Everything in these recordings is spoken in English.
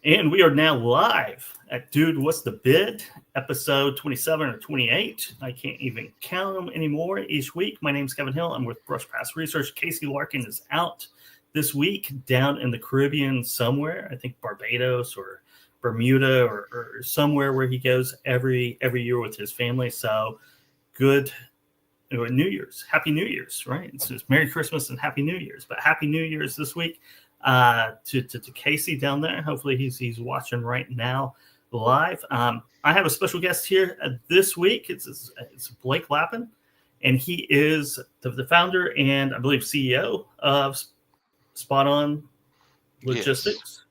And we are now live at Dude, What's the Bid? Episode 27 or 28. I can't even count them anymore each week. My name's Kevin Hill. I'm with Brush Pass Research. Casey Larkin is out this week down in the Caribbean somewhere. I think Barbados or Bermuda or somewhere where he goes every year with his family. So good New Year's. Happy New Year's, right? It's Merry Christmas and Happy New Year's. But Happy New Year's this week. To Casey down there. Hopefully he's watching right now live. I have a special guest here this week. It's Blake Lappan, and he is the founder and I believe CEO of Spot On Logistics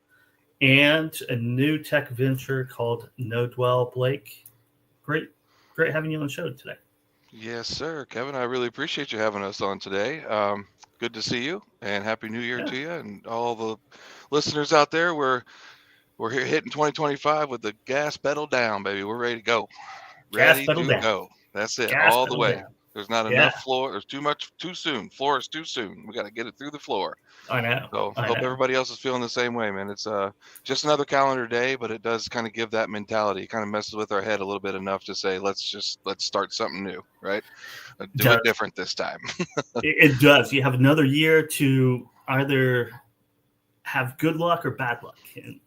and a new tech venture called NoDwell. Blake, great having you on the show today. Yes, sir, Kevin. I really appreciate you having us on today. Good to see you, and Happy New Year to you and all the listeners out there. We're here hitting 2025 with the gas pedal down, baby. We're ready to go. Ready to go. That's it, all the way. There's not enough floor. There's too soon. Floor is too soon. We got to get it through the floor. I know. So I hope everybody else is feeling the same way, man. It's just another calendar day, but it does kind of give that mentality. It kind of messes with our head a little bit enough to say, let's start something new, right? Do it different this time. It does. You have another year to either have good luck or bad luck. And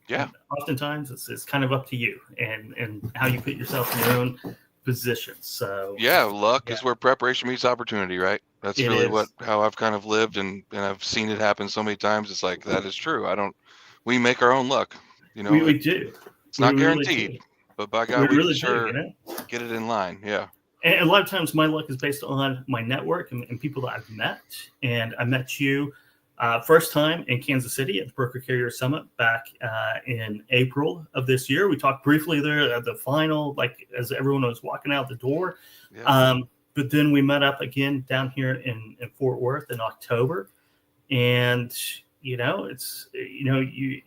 oftentimes it's kind of up to you and how you put yourself in your own position. So luck is where preparation meets opportunity, right? That's really how I've kind of lived and I've seen it happen so many times. It's like, that is true. We make our own luck, we do. It's not guaranteed, but by God, we really sure get it in line. Yeah. And a lot of times my luck is based on my network and people that I've met. And I met you first time in Kansas City at the Broker Carrier Summit back in April of this year. We talked briefly there at the final, like as everyone was walking out the door. Yeah. But then we met up again down here in Fort Worth in October. And, you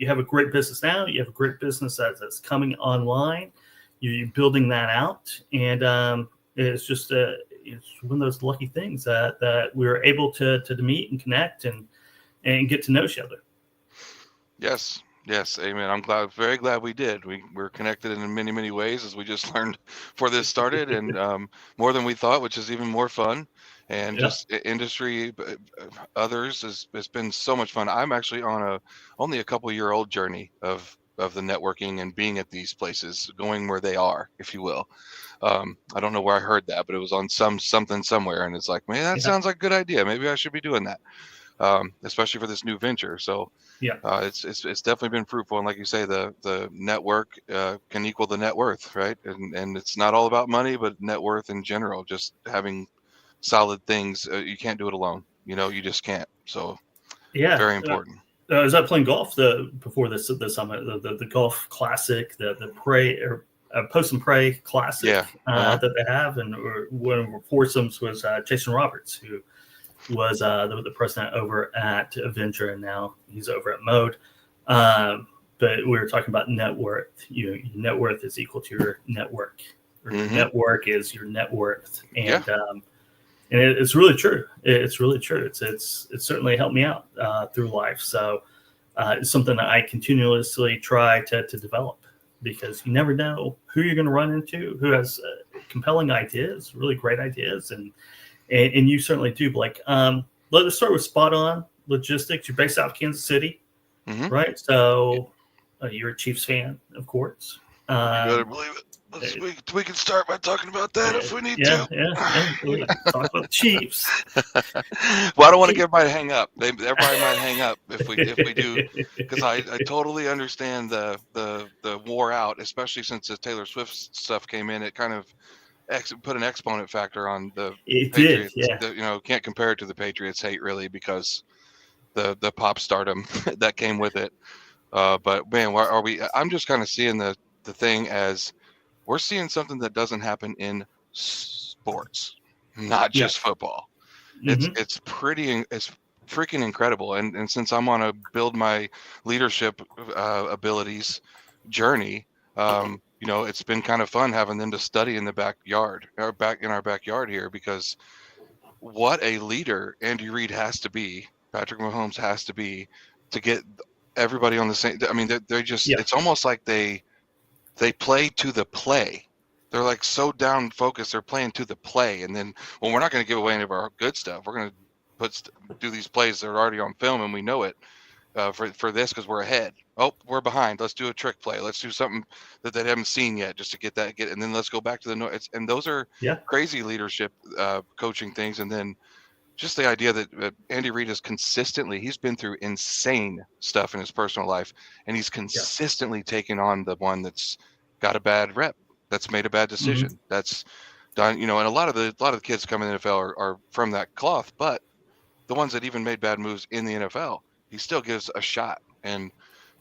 have a great business now. You have a great business that's coming online. You're building that out. And it's just it's one of those lucky things that we were able to meet and connect and get to know each other. Yes, amen. I'm very glad we did. We're connected in many, many ways, as we just learned before this started, and more than we thought, which is even more fun. And just industry, others has been so much fun. I'm actually on only a couple-year-old journey of the networking and being at these places, going where they are, if you will. I don't know where I heard that, but it was on something somewhere, and it's like, man, that sounds like a good idea. Maybe I should be doing that. Especially for this new venture. So it's definitely been fruitful. And like you say, the network can equal the net worth, right? And it's not all about money, but net worth in general, just having solid things. You can't do it alone. You just can't. So very important. I was out playing golf before the summit, the golf classic, the Post and Pray classic that they have. And one of the foursomes was Jason Roberts, who was the president over at Venture, and now he's over at Mode. But we were talking about net worth. Your net worth is equal to your network. Or your network is your net worth. And it's really true. It's really true. It's certainly helped me out through life. So it's something that I continuously try to develop, because you never know who you're going to run into, who has compelling ideas, really great ideas, and you certainly do, Blake. Let's start with Spot On Logistics. You're based out of Kansas City, right? So you're a Chiefs fan, of course. You better believe it. We can start by talking about that if we need to. Yeah. Talk about the Chiefs. Well, I don't want to get everybody to hang up. Everybody might hang up if we do, because I totally understand the war out, especially since the Taylor Swift stuff came in. It kind of put an exponent factor on the Patriots. Can't compare it to the Patriots hate, really, because the pop stardom that came with it. But man, why are we? I'm just kind of seeing the thing as we're seeing something that doesn't happen in sports, not just football. It's freaking incredible. And since I'm on a build my leadership abilities journey, it's been kind of fun having them to study in the backyard, or back in our backyard here, because what a leader Andy Reid has to be, Patrick Mahomes has to be, to get everybody on the same. I mean, they're just. Yeah. It's almost like they play to the play. They're like so down focused. They're playing to the play, and then, well, we're not going to give away any of our good stuff. We're going to do these plays that are already on film, and we know it for this because we're ahead. Oh, we're behind. Let's do a trick play. Let's do something that they haven't seen yet, just to get, and then let's go back to the noise. And those are crazy leadership coaching things, and then just the idea that Andy Reid is consistently, he's been through insane stuff in his personal life, and he's consistently taken on the one that's got a bad rep, that's made a bad decision, that's done, and a lot of the kids coming in the NFL are from that cloth, but the ones that even made bad moves in the NFL, he still gives a shot and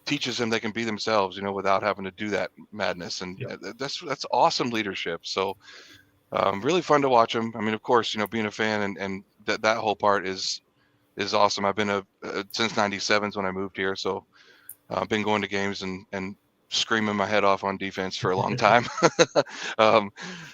teaches them they can be themselves, without having to do that madness. And that's awesome leadership. So really fun to watch him. I mean, of course, being a fan and that whole part is awesome. I've been since '97 when I moved here, so I've been going to games and screaming my head off on defense for a long time.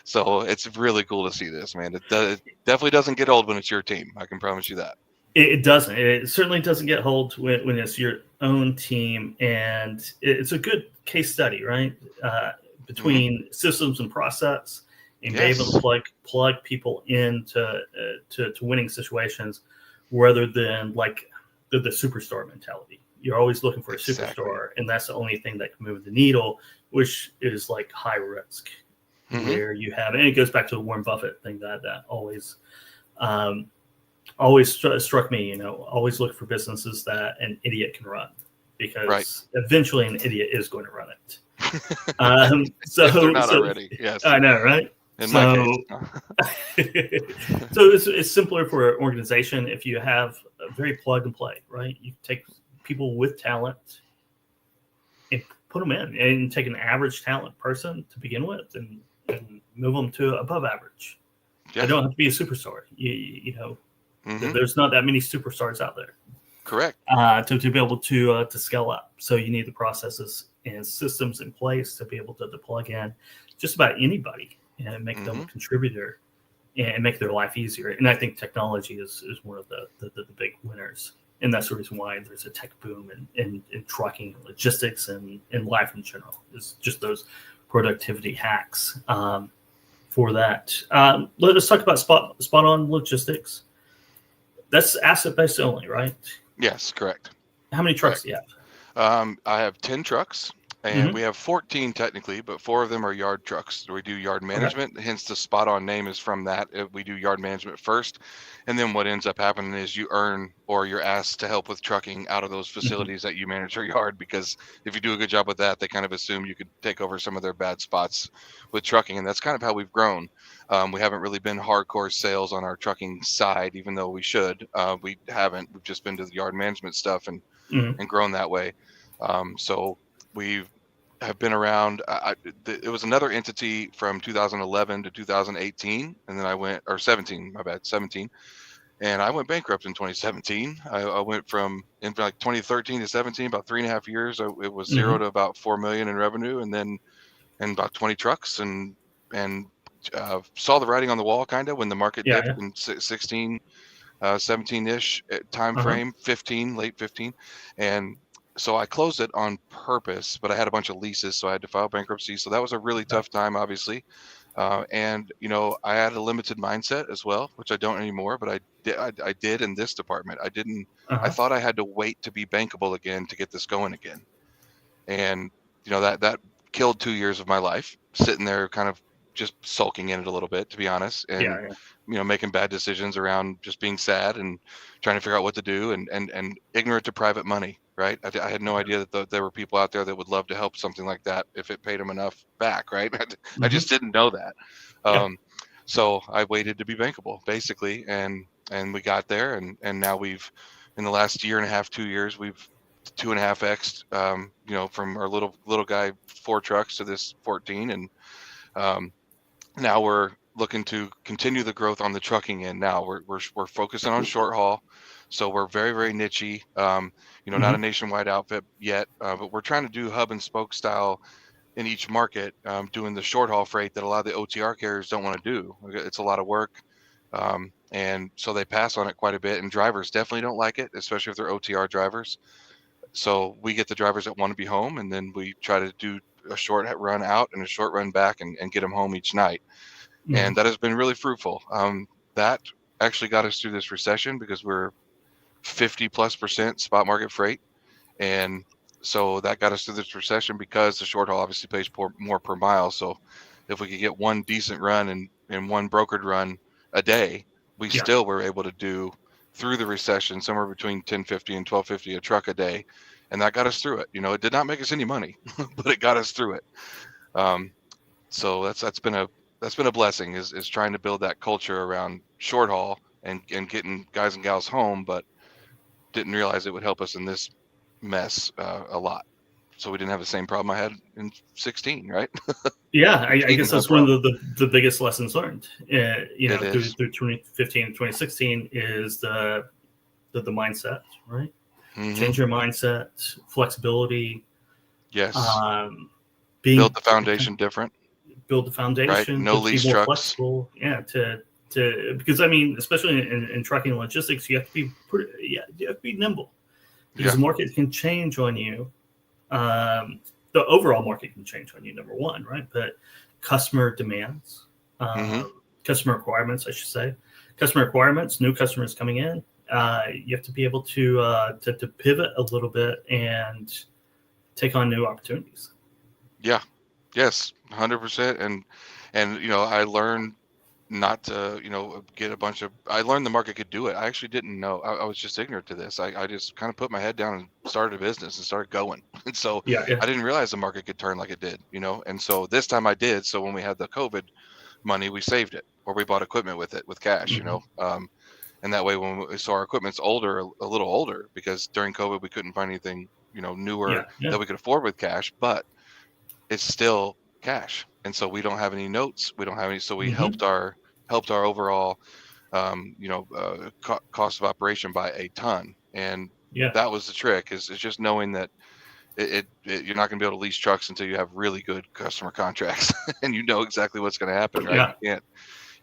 So it's really cool to see this, man. It definitely doesn't get old when it's your team. I can promise you that. It doesn't. It certainly doesn't get old when it's your own team, and it's a good case study, right? Between systems and process, and be able to plug people into to winning situations, rather than like the superstar mentality. You're always looking for a superstar, and that's the only thing that can move the needle, which is like high risk. Where you have, and it goes back to the Warren Buffett thing that always struck me. Always look for businesses that an idiot can run, because eventually an idiot is going to run it. So if they're not already. Yes, I know, right? In my case. So it's simpler for an organization if you have a very plug and play, right? You take people with talent and put them in, and take an average talent person to begin with and move them to above average. They don't have to be a superstar. There's not that many superstars out there. Correct. To be able to scale up. So you need the processes and systems in place to be able to plug in just about anybody and make them a contributor and make their life easier. And I think technology is one of the big winners. And that's the reason why there's a tech boom in trucking, logistics, and life in general. It's just those productivity hacks for that. Let us talk about spot on logistics. That's asset-based only, right? Yes, correct. How many trucks do you have? I have 10 trucks, and we have 14 technically, but 4 of them are yard trucks. We do yard management, hence the spot on name is from that. We do yard management first, and then what ends up happening is you earn, or you're asked to help with trucking out of those facilities that you manage your yard, because if you do a good job with that, they kind of assume you could take over some of their bad spots with trucking, and that's kind of how we've grown. We haven't really been hardcore sales on our trucking side, even though we should. We haven't. We've just been to the yard management stuff and grown that way. So we have been around. It was another entity from 2011 to 2018, and then 17, and I went bankrupt in 2017. I went from in like 2013 to 17, about 3.5 years. It was 0 to about 4 million in revenue, and then about 20 trucks, and saw the writing on the wall kind of when the market dipped in 16, 17-ish time frame, 15, late 15, and so I closed it on purpose, but I had a bunch of leases, so I had to file bankruptcy. So that was a really tough time, obviously. And I had a limited mindset as well, which I don't anymore, but I did in this department. I didn't. I thought I had to wait to be bankable again to get this going again, and that killed 2 years of my life, sitting there kind of just sulking in it a little bit, to be honest, and making bad decisions around just being sad and trying to figure out what to do, and ignorant to private money. Right. I had no idea that there were people out there that would love to help something like that if it paid them enough back. Right. I just didn't know that. So I waited to be bankable, basically. And we got there. And now we've, in the last year and a half, 2 years, we've 2.5x, from our little guy 4 trucks to this 14. And now we're looking to continue the growth on the trucking end. Now we're focusing on short haul. So we're very, very nichey, not a nationwide outfit yet, but we're trying to do hub and spoke style in each market, doing the short haul freight that a lot of the OTR carriers don't want to do. It's a lot of work. And so they pass on it quite a bit, and drivers definitely don't like it, especially if they're OTR drivers. So we get the drivers that want to be home, and then we try to do a short run out and a short run back and get them home each night. And that has been really fruitful. That actually got us through this recession because we're 50+% spot market freight. And so that got us through this recession because the short haul obviously pays more per mile. So if we could get one decent run and one brokered run a day, we still were able to do through the recession somewhere between 1050 and 1250 a truck a day. And that got us through it. It did not make us any money, but it got us through it. So that's been a blessing is trying to build that culture around short haul and getting guys and gals home, but didn't realize it would help us in this mess a lot. So we didn't have the same problem I had in 16, right? Yeah, I guess that's one of the biggest lessons learned. Through 2015 and 2016 is the mindset, right? Mm-hmm. Change your mindset, flexibility. Yes. Build the foundation different. Build the foundation. Right? No lease trucks. Flexible. Yeah. Because especially in trucking and logistics, you have to be you have to be nimble because the market can change on you. The overall market can change on you, number one, right? But customer demands, customer requirements, I should say, customer requirements, new customers coming in. You have to be able to pivot a little bit and take on new opportunities. Yeah. Yes, 100%. And I learned not to get a bunch of. I learned the market could do it. I actually didn't know. I was just ignorant to this. I just kind of put my head down and started a business and started going. And so I didn't realize the market could turn like it did. And so this time I did. So when we had the COVID money, we saved it or we bought equipment with it with cash. And that way when our equipment's a little older because during COVID we couldn't find anything newer that we could afford with cash, but it's still cash. And so we don't have any notes. We don't have any. So we helped our overall, cost of operation by a ton. And that was the trick is just knowing that you're not going to be able to lease trucks until you have really good customer contracts and exactly what's going to happen. Right.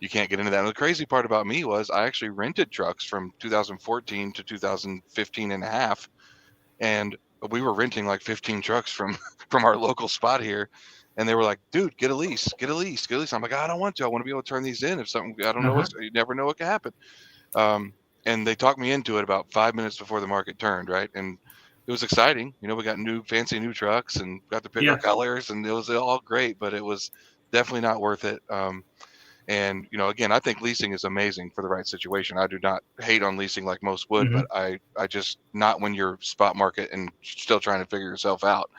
You can't get into that. And the crazy part about me was I actually rented trucks from 2014 to 2015 and a half. And we were renting like 15 trucks from our local spot here. And they were like, dude, get a lease. I'm like, I don't want to. I want to be able to turn these in. If something, I don't know, you never know what can happen. And they talked me into it about 5 minutes before the market turned, right? And it was exciting. We got fancy new trucks and got to pick our colors, and it was all great, but it was definitely not worth it. And again, I think leasing is amazing for the right situation. I do not hate on leasing like most would, but I just not when you're spot market and still trying to figure yourself out.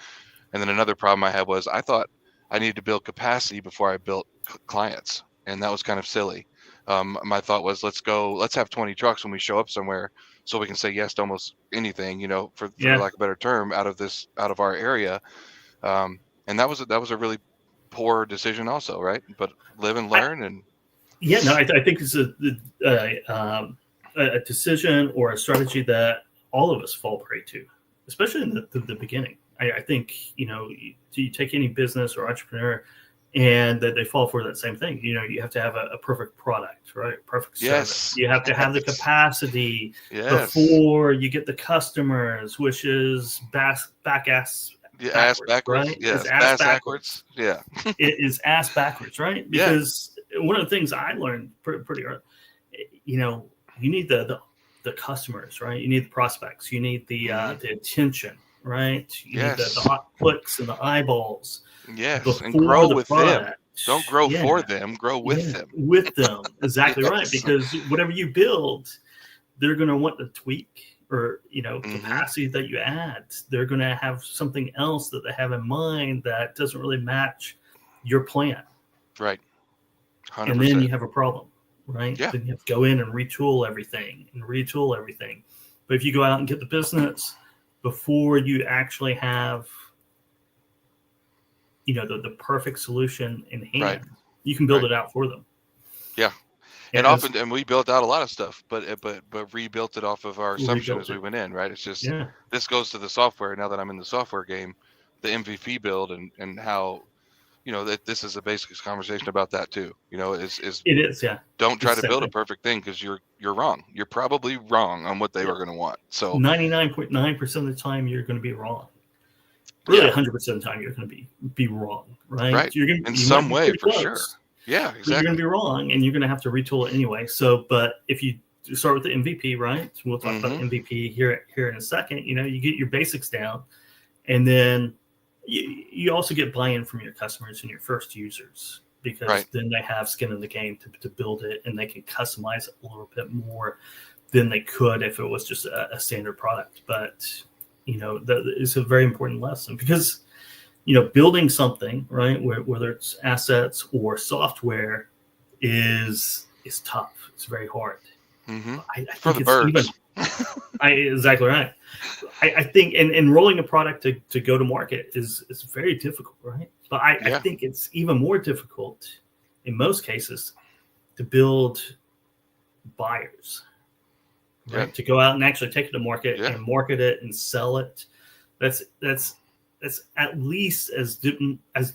And then another problem I had was I thought I needed to build capacity before I built clients, and that was kind of silly. My thought was let's have 20 trucks when we show up somewhere, so we can say yes to almost anything, for lack of a better term, out of our area. And that was a really poor decision also, right? But live and learn. I think it's a decision or a strategy that all of us fall prey to, especially in the beginning. I think you take any business or entrepreneur and that they fall for that same thing. You have to have a perfect product, right? Perfect service. You have to have the capacity before you get the customers, which is back ass backwards, right? Yes, ass backwards. Yeah. It is ass backwards, right? Because one of the things I learned pretty early, you need the customers, right? You need the prospects. You need the attention, right? You need the clicks and the eyeballs. Yes, and grow with them. Don't grow for them. Grow with them. With them, exactly right. Because whatever you build, they're going to want to tweak or capacity that you add. They're going to have something else that they have in mind that doesn't really match your plan. Right. 100%. And then you have a problem, right? Yeah. Then you have to go in and retool everything. But if you go out and get the business before you actually have the perfect solution in hand, you can build it out for them. Yeah. And we built out a lot of stuff, but rebuilt it off of our assumption as we went in, right? It's just this goes to the software. Now that I'm in the software game, the MVP build and how that this is a basic conversation about that too. Is It is, yeah. don't try It's to build a perfect thing, because you're wrong. You're probably wrong on what they were going to want. So 99.9% of the time you're going to be wrong. Really, yeah, 100% of the time you're going to be wrong, right? right. You In might some be way, pretty for close, sure. Yeah, but you're going to exactly. be wrong, and you're going to have to retool it anyway. So, but if you start with the MVP, right? We'll talk about MVP here in a second. You get your basics down, and then you also get buy-in from your customers and your first users, because then they have skin in the game to build it, and they can customize it a little bit more than they could if it was just a standard product. But it's a very important lesson, because building something, right, whether it's assets or software, is tough. It's very hard. I For think the it's birds. exactly right. I think and rolling a product to go to market is very difficult, right? But I think it's even more difficult in most cases to build buyers, right? To go out and actually take it to market and market it and sell it. That's at least as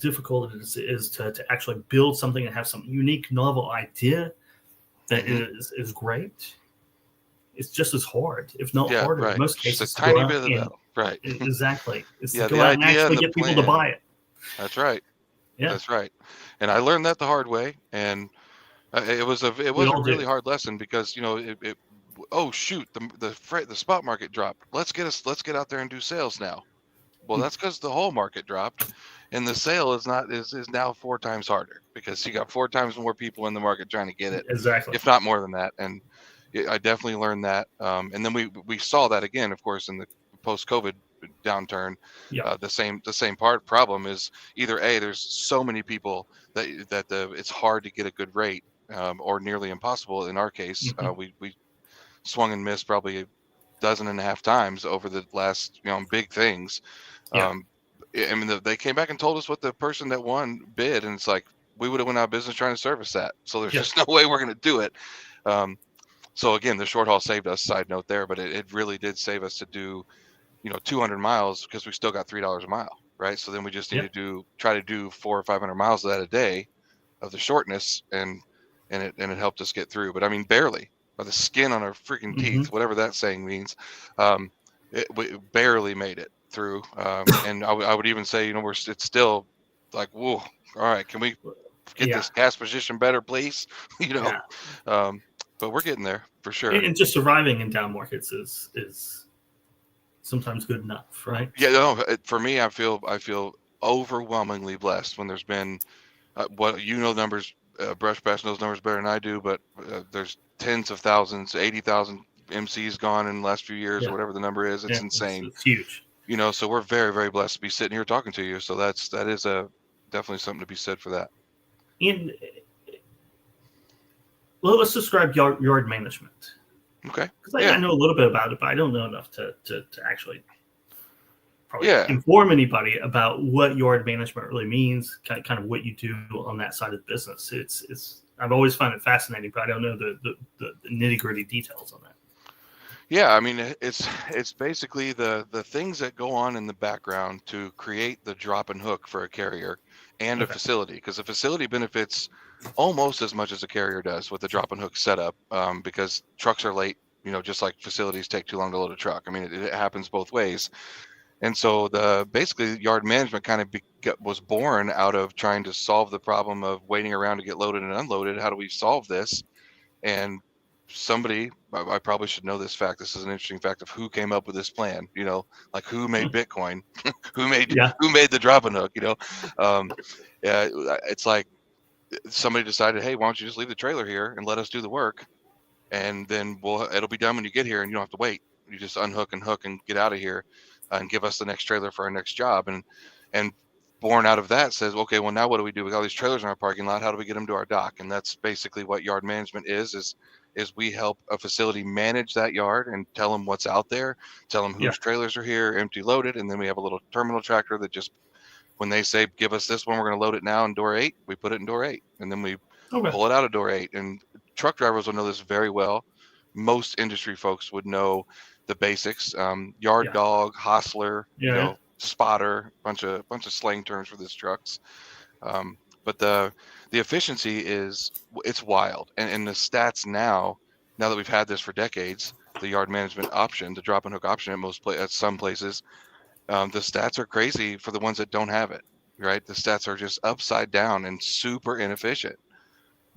difficult as it is to actually build something and have some unique, novel idea that is great. It's just as hard, if not harder, in most cases, just a tiny bit of the battle. Right. Exactly. It's to the go out and idea actually and the get plan. people to buy it. That's right. Yeah. That's right. And I learned that the hard way, and it was a really hard lesson, because oh shoot, the spot market dropped. Let's get out there and do sales now. Well, that's because the whole market dropped, and the sale is now 4 times harder, because you got 4 times more people in the market trying to get it, Exactly, if not more than that. And I definitely learned that. And then we saw that again, of course, in the post-COVID downturn. The same problem is either there's so many people that it's hard to get a good rate, or nearly impossible. In our case, we swung and missed probably a dozen and a half times over the last big things. I mean, they came back and told us what the person that won bid, and it's like, we would have went out of business trying to service that. So there's just no way we're going to do it. So again, the short haul saved us. Side note there, but it really did save us to do 200 miles, because we still got $3 a mile, right? So then we just need to try to do 400 or 500 miles of that a day, of the shortness, and it helped us get through. But I mean, barely, by the skin on our freaking teeth, whatever that saying means. We barely made it through. And I would even say, it's still like, whoa, all right, can we get this gas position better, please? But we're getting there for sure. And just surviving in down markets is sometimes good enough, right? Yeah, no, for me, I feel overwhelmingly blessed when there's been numbers. Brush Bass knows numbers better than I do, but there's tens of thousands, 80,000 MCs gone in the last few years, or whatever the number is. It's insane. It's huge. So we're very, very blessed to be sitting here talking to you. So that is definitely something to be said for that. And let's describe yard management. Okay. Because I know a little bit about it, but I don't know enough to actually probably inform anybody about what yard management really means, kind of what you do on that side of the business. It's I've always found it fascinating, but I don't know the nitty-gritty details on that. Yeah, I mean, it's basically the things that go on in the background to create the drop and hook for a carrier and a facility, because a facility benefits almost as much as a carrier does with the drop and hook setup, because trucks are late, just like facilities take too long to load a truck. I mean, it happens both ways. And so basically yard management kind of was born out of trying to solve the problem of waiting around to get loaded and unloaded. How do we solve this? And somebody, I probably should know this fact. This is an interesting fact of who came up with this plan. Like who made Bitcoin, who made the drop and hook. It's like somebody decided, hey, why don't you just leave the trailer here and let us do the work, and then it'll be done when you get here, and you don't have to wait. You just unhook and hook and get out of here, and give us the next trailer for our next job. And born out of that says, okay, well, now what do we do with all these trailers in our parking lot? How do we get them to our dock? And that's basically what yard management is we help a facility manage that yard and tell them what's out there, tell them whose trailers are here, empty loaded. And then we have a little terminal tractor that just, when they say, give us this one, we're going to load it now in door 8, we put it in door 8, and then we pull it out of door 8. And truck drivers will know this very well. Most industry folks would know the basics. Yard dog, hostler, spotter, bunch of slang terms for this trucks. But the efficiency it's wild, and the stats now that we've had this for decades, the yard management option, the drop and hook option at some places, the stats are crazy for the ones that don't have it. Right, the stats are just upside down and super inefficient.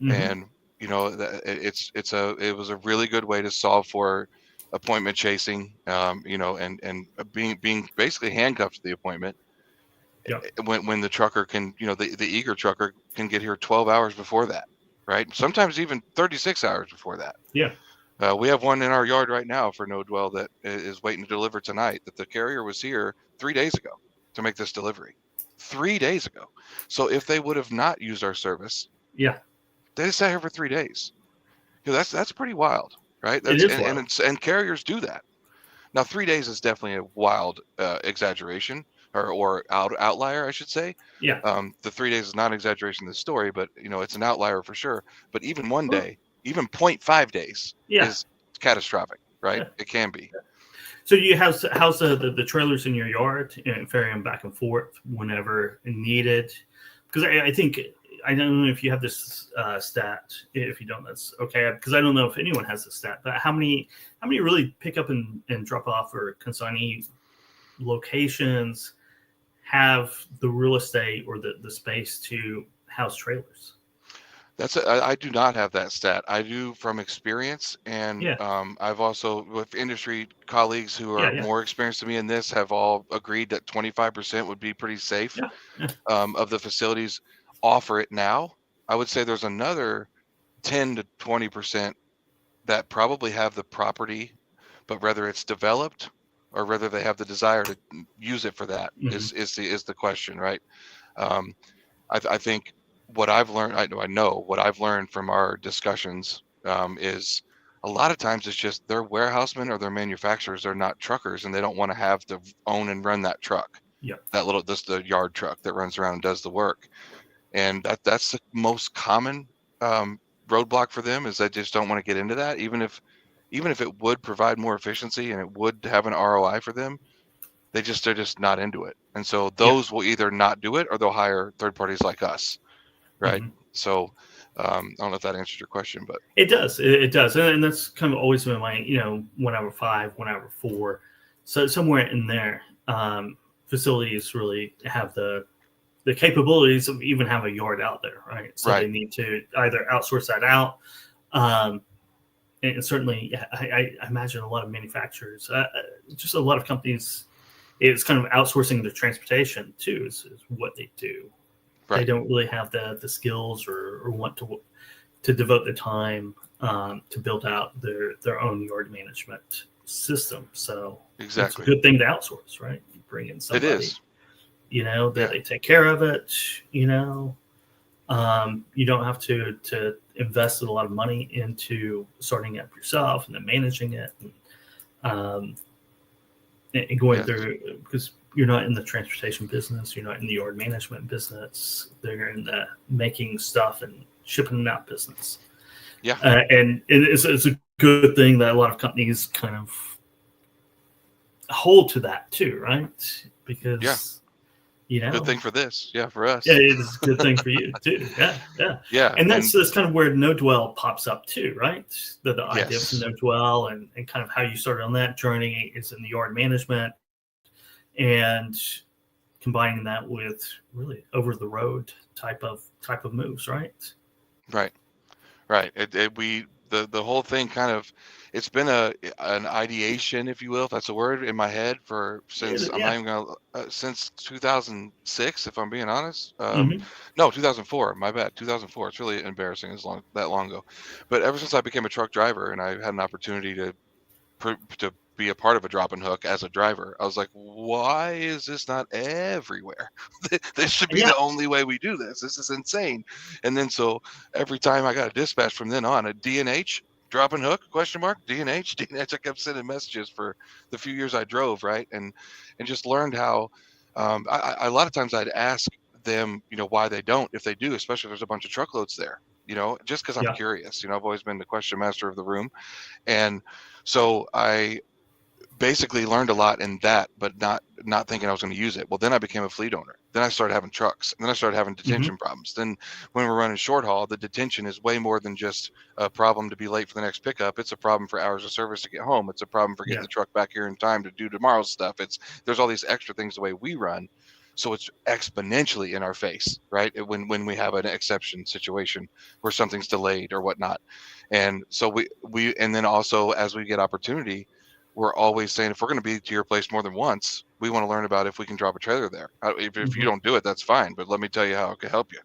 And it was a really good way to solve for appointment chasing, and being basically handcuffed to the appointment. Yeah. When the trucker can, the eager trucker can get here 12 hours before that, right? Sometimes even 36 hours before that. Yeah. We have one in our yard right now for NoDwell that is waiting to deliver tonight, that the carrier was here 3 days ago to make this delivery. 3 days ago. So if they would have not used our service, Yeah. they just sat here for 3 days. That's pretty wild, right? It is wild. And carriers do that. Now, 3 days is definitely a wild exaggeration or outlier, I should say. Yeah. The 3 days is not an exaggeration of the story, but it's an outlier for sure. But even one day, even 0.5 days is catastrophic, right? Yeah. It can be. So you how's the trailers in your yard and ferry them back and forth whenever needed? Because I think I don't know if you have this stat. If you don't, that's okay. Because I don't know if anyone has this stat. But how many really pick up and drop off or consignee locations have the real estate or the space to house trailers? I do not have that stat. I do from experience, and I've also, with industry colleagues who are more experienced than me in this, have all agreed that 25% would be pretty safe. Of the facilities offer it now. I would say there's another 10 to 20% that probably have the property, but whether it's developed or whether they have the desire to use it for that is the question, right? I think what I've learned, I know what I've learned from our discussions is a lot of times it's just their warehousemen or their manufacturers are not truckers, and they don't want to have to own and run that truck. Yeah. The yard truck that runs around and does the work. And that's the most common roadblock for them, is they just don't want to get into that, even if it would provide more efficiency and it would have an ROI for them. They're just not into it. And so those will either not do it or they'll hire third parties like us. Right. So I don't know if that answers your question, but it does. It does. And that's kind of always been my, 1 hour 5, 1 hour 4. So somewhere in there, facilities really have the capabilities of even have a yard out there. Right. So they need to either outsource that out. And certainly, I imagine a lot of manufacturers, just a lot of companies, it's kind of outsourcing their transportation too, is what they do. They don't really have the skills or want to devote the time to build out their own yard management system. So it's a good thing to outsource, right? You bring in somebody, it is. That they take care of it. You don't have to invest a lot of money into starting it up yourself and then managing it and going through, because you're not in the transportation business, you're not in the yard management business. They're in the making stuff and shipping it out business. Yeah, and it's a good thing that a lot of companies kind of hold to that too, right? Because good thing for this, for us. Yeah, it's a good thing for you too. Yeah. And that's kind of where NoDwell pops up too, right? The idea of NoDwell and kind of how you started on that journey is in the yard management, and combining that with really over the road type of moves, right? Right. The whole thing kind of, it's been an ideation, if you will, if that's a word, in my head since 2006, if I'm being honest. No, 2004. My bad. 2004. It's really embarrassing. That long ago. But ever since I became a truck driver and I had an opportunity to be a part of a drop and hook as a driver, I was like, why is this not everywhere? This should be the only way we do this. This is insane. And then so every time I got a dispatch from then on, a DNH, drop and hook, DNH, I kept sending messages for the few years I drove, right? And just learned how a lot of times I'd ask them, why they don't, if they do, especially if there's a bunch of truckloads there, just because I'm curious. I've always been the question master of the room. And so I basically learned a lot in that, but not thinking I was going to use it. Well, then I became a fleet owner. Then I started having trucks. And then I started having detention problems. Then when we're running short haul, the detention is way more than just a problem to be late for the next pickup. It's a problem for hours of service to get home. It's a problem for getting the truck back here in time to do tomorrow's stuff. There's all these extra things the way we run. So it's exponentially in our face, right? When we have an exception situation where something's delayed or whatnot. And so we and then also as we get opportunity, we're always saying, if we're going to be to your place more than once, we want to learn about if we can drop a trailer there. If you don't do it, that's fine, but let me tell you how it can help you.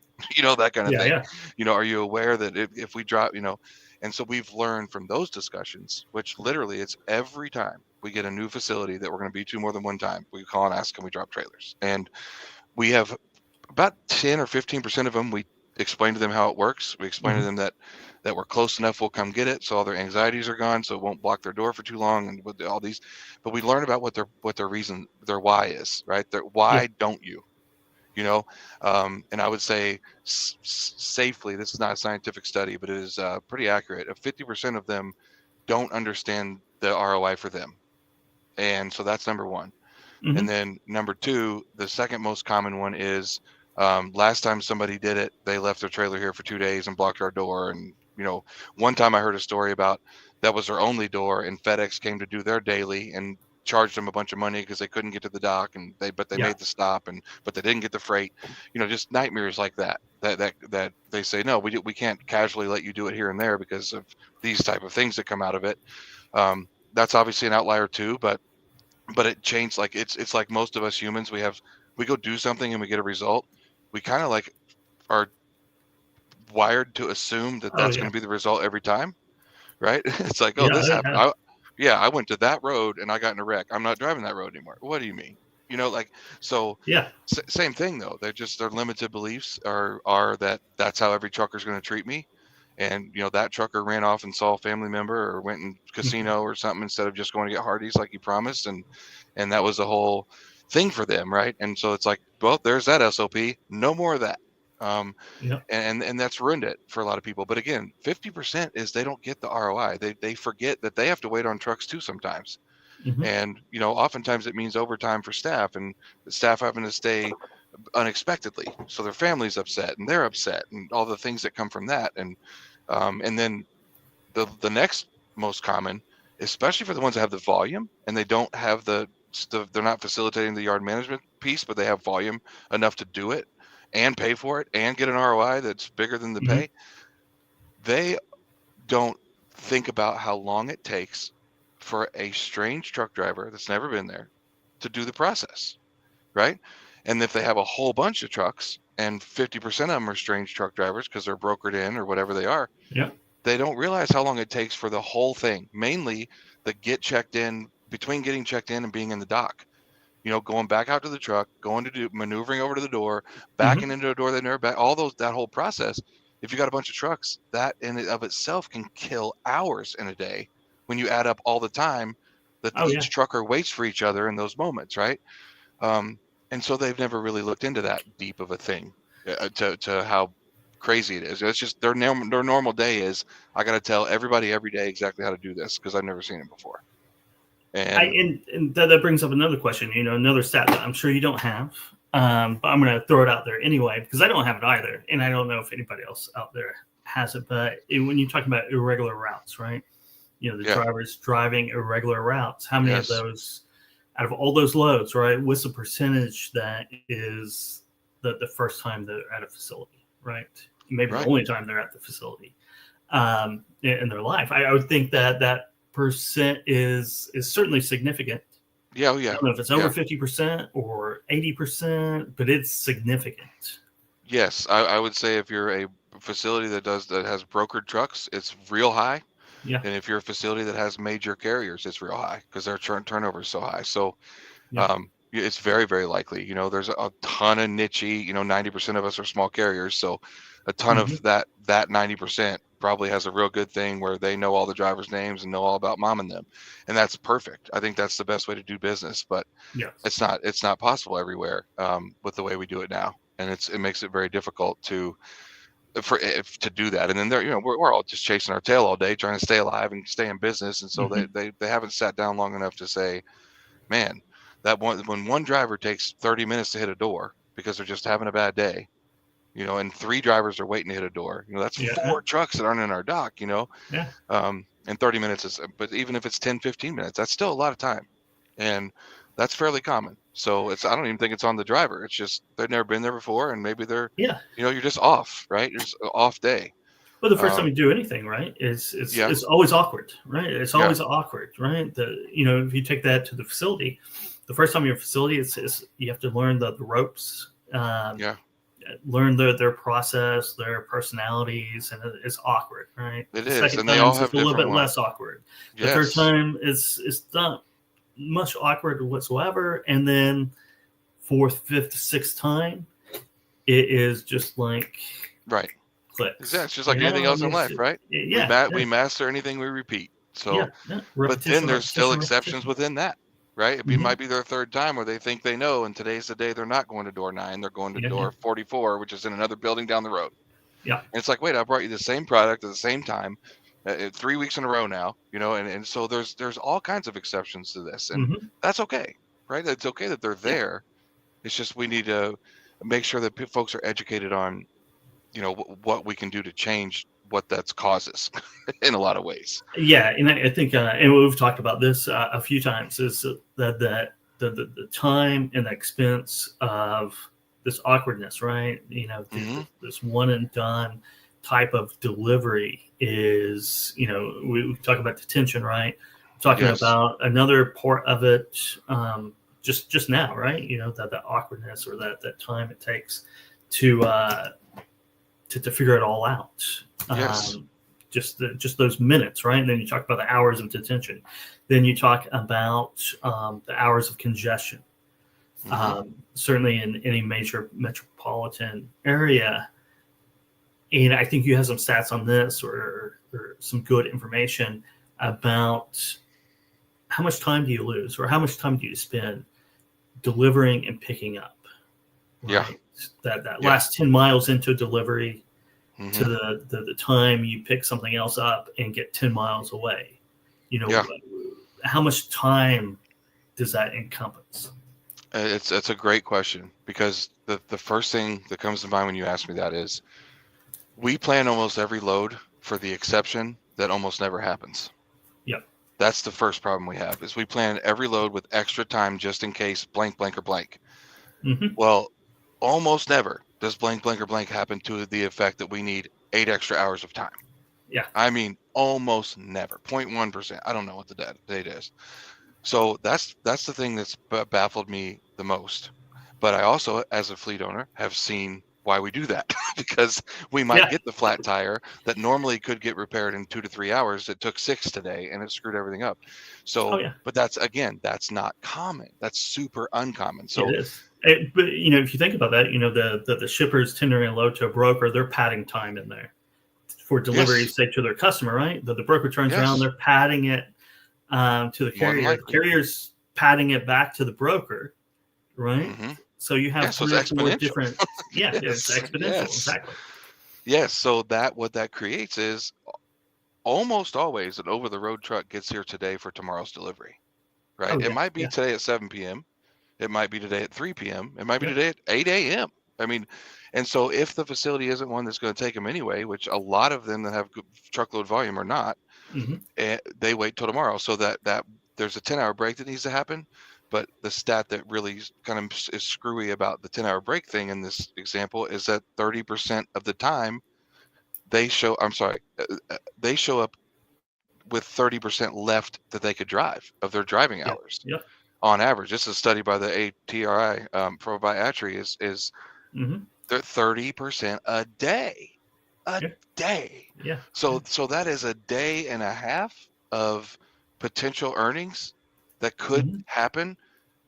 That kind of thing. Are you aware that if we drop, and so we've learned from those discussions, which literally it's every time we get a new facility that we're going to be to more than one time, we call and ask, can we drop trailers? And we have about 10 or 15% of them. We explain to them how it works. We explain to them that we're close enough, we'll come get it, so all their anxieties are gone, so it won't block their door for too long, and with all these. But we learn about what their reason, their why is, right? Why don't you? And I would say safely, this is not a scientific study, but it is pretty accurate. 50% of them don't understand the ROI for them, and so that's number one. And then number two, the second most common one is last time somebody did it, they left their trailer here for 2 days and blocked our door. And one time I heard a story about that was their only door, and FedEx came to do their daily and charged them a bunch of money because they couldn't get to the dock, and they made the stop, but they didn't get the freight. Just nightmares like that they say, no, we can't casually let you do it here and there because of these type of things that come out of it. That's obviously an outlier too, but it changed. Like it's like most of us humans, we go do something and we get a result. We kind of like are wired to assume that that's going to be the result every time, right? It's like, oh, this happened. I went to that road and I got in a wreck. I'm not driving that road anymore. What do you mean? Same thing though. Their limited beliefs are that that's how every trucker's going to treat me. And that trucker ran off and saw a family member or went in casino or something instead of just going to get Hardee's like he promised, and that was the whole thing for them, right? And so it's like, well, there's that SOP, no more of that. And that's ruined it for a lot of people. But again, 50% is they don't get the ROI. They forget that they have to wait on trucks too sometimes. And oftentimes it means overtime for staff, and the staff having to stay unexpectedly, so their family's upset and they're upset, and all the things that come from that. And then the next most common, especially for the ones that have the volume and they don't have they're not facilitating the yard management piece, but they have volume enough to do it and pay for it and get an ROI that's bigger than the pay. They don't think about how long it takes for a strange truck driver that's never been there to do the process, right? And if they have a whole bunch of trucks and 50% of them are strange truck drivers because they're brokered in or whatever they are, they don't realize how long it takes for the whole thing, mainly the get checked in, between getting checked in and being in the dock. Going back out to the truck, maneuvering over to the door, backing into a door they never back, that whole process. If you got a bunch of trucks, that in and of itself can kill hours in a day when you add up all the time that each trucker waits for each other in those moments, right? And so they've never really looked into that deep of a thing to how crazy it is. It's just their normal day is, I got to tell everybody every day exactly how to do this because I've never seen it before. And that brings up another question, another stat that I'm sure you don't have, but I'm going to throw it out there anyway, because I don't have it either. And I don't know if anybody else out there has it, but when you talk about irregular routes, right? The drivers driving irregular routes, how many of those, out of all those loads, right? What's the percentage that is the first time they're at a facility, right? Maybe the only time they're at the facility in their life. I would think that percent is certainly significant. I don't know if it's over 50% or 80%, but it's significant. Yes, I would say if you're a facility that has brokered trucks, it's real high. And if you're a facility that has major carriers, it's real high because their turnover is so high. So it's very, very likely. There's a ton of niche, 90% of us are small carriers. So a ton of that 90% probably has a real good thing where they know all the drivers' names and know all about mom and them. And that's perfect. I think that's the best way to do business, but it's not possible everywhere with the way we do it now. And it makes it very difficult to to do that. And then we're all just chasing our tail all day, trying to stay alive and stay in business. And so they haven't sat down long enough to say, man, when one driver takes 30 minutes to hit a door because they're just having a bad day, and 3 drivers are waiting to hit a door, that's 4 trucks that aren't in our dock, and 30 minutes but even if it's 10, 15 minutes, that's still a lot of time. And that's fairly common. So I don't even think it's on the driver. It's just they've never been there before, and maybe they're, you're just off, right? You're just off day. Well, the first time you do anything, right, it's always awkward, right? It's always awkward, right? If you take that to the facility, the first time you're in a facility, it's you have to learn the ropes, learn their process, their personalities, and it's awkward, right? It the is, second and they all time have it's a little bit different less awkward. The third time it's not much awkward whatsoever, and then 4th, 5th, 6th time, it is just like clicks. Exactly. It's just like anything else in life, right? We master anything we repeat. So, but then there's still exceptions within that, right? It might be their 3rd time where they think they know, and today's the day they're not going to door 9, they're going to door 44, which is in another building down the road. Yeah. And it's like, wait, I brought you the same product at the same time, 3 weeks in a row now, and so there's all kinds of exceptions to this, and that's okay, right? It's okay that they're there. It's just we need to make sure that folks are educated on, what we can do to change what that's causes in a lot of ways. Yeah, and I think, and we've talked about this a few times, is that the time and the expense of this awkwardness, right? This one and done type of delivery is, we talk about detention, right? We're talking about another part of it, just now, right? That awkwardness or that time it takes to figure it all out. Just those minutes, right? And then you talk about the hours of detention. Then you talk about the hours of congestion. Certainly in any major metropolitan area. And I think you have some stats on this or some good information about how much time do you lose or how much time do you spend delivering and picking up. Right? That last 10 miles into delivery to the time you pick something else up and get 10 miles away. How much time does that encompass? It's a great question, because the first thing that comes to mind when you ask me that is we plan almost every load for the exception that almost never happens. Yep. That's the first problem we have, is we plan every load with extra time just in case blank, blank, or blank. Well, almost never does blank, blank, or blank happen to the effect that we need 8 extra hours of time. Yeah. I mean, almost never. 0.1%. I don't know what the date is. So that's the thing that's baffled me the most. But I also, as a fleet owner, have seen why we do that, because we might get the flat tire that normally could get repaired in 2 to 3 hours. It took 6 today, and it screwed everything up. So, but that's not common. That's super uncommon. So it is. But if you think about that, the shippers tendering a load to a broker, they're padding time in there for delivery, say, to their customer, right? The broker turns around, they're padding it to the carrier. The carrier's padding it back to the broker, right? So you have so it's exponential. Different. It's exponential. Exactly. Yes. So what that creates is almost always an over-the-road truck gets here today for tomorrow's delivery, right? It might be today at 7 p.m. It might be today at 3 p.m. It might be today at 8 a.m. I mean, and so if the facility isn't one that's going to take them anyway, which a lot of them that have good truckload volume are not, they wait till tomorrow. So that there's a 10-hour break that needs to happen. But the stat that really kind of is screwy about the 10-hour break thing in this example is that 30% of the time they show up with 30% left that they could drive of their driving hours. On average. This is a study by the ATRI by ATRI is they're 30% a day. Day. Yeah. So that is a day and a half of potential earnings that could happen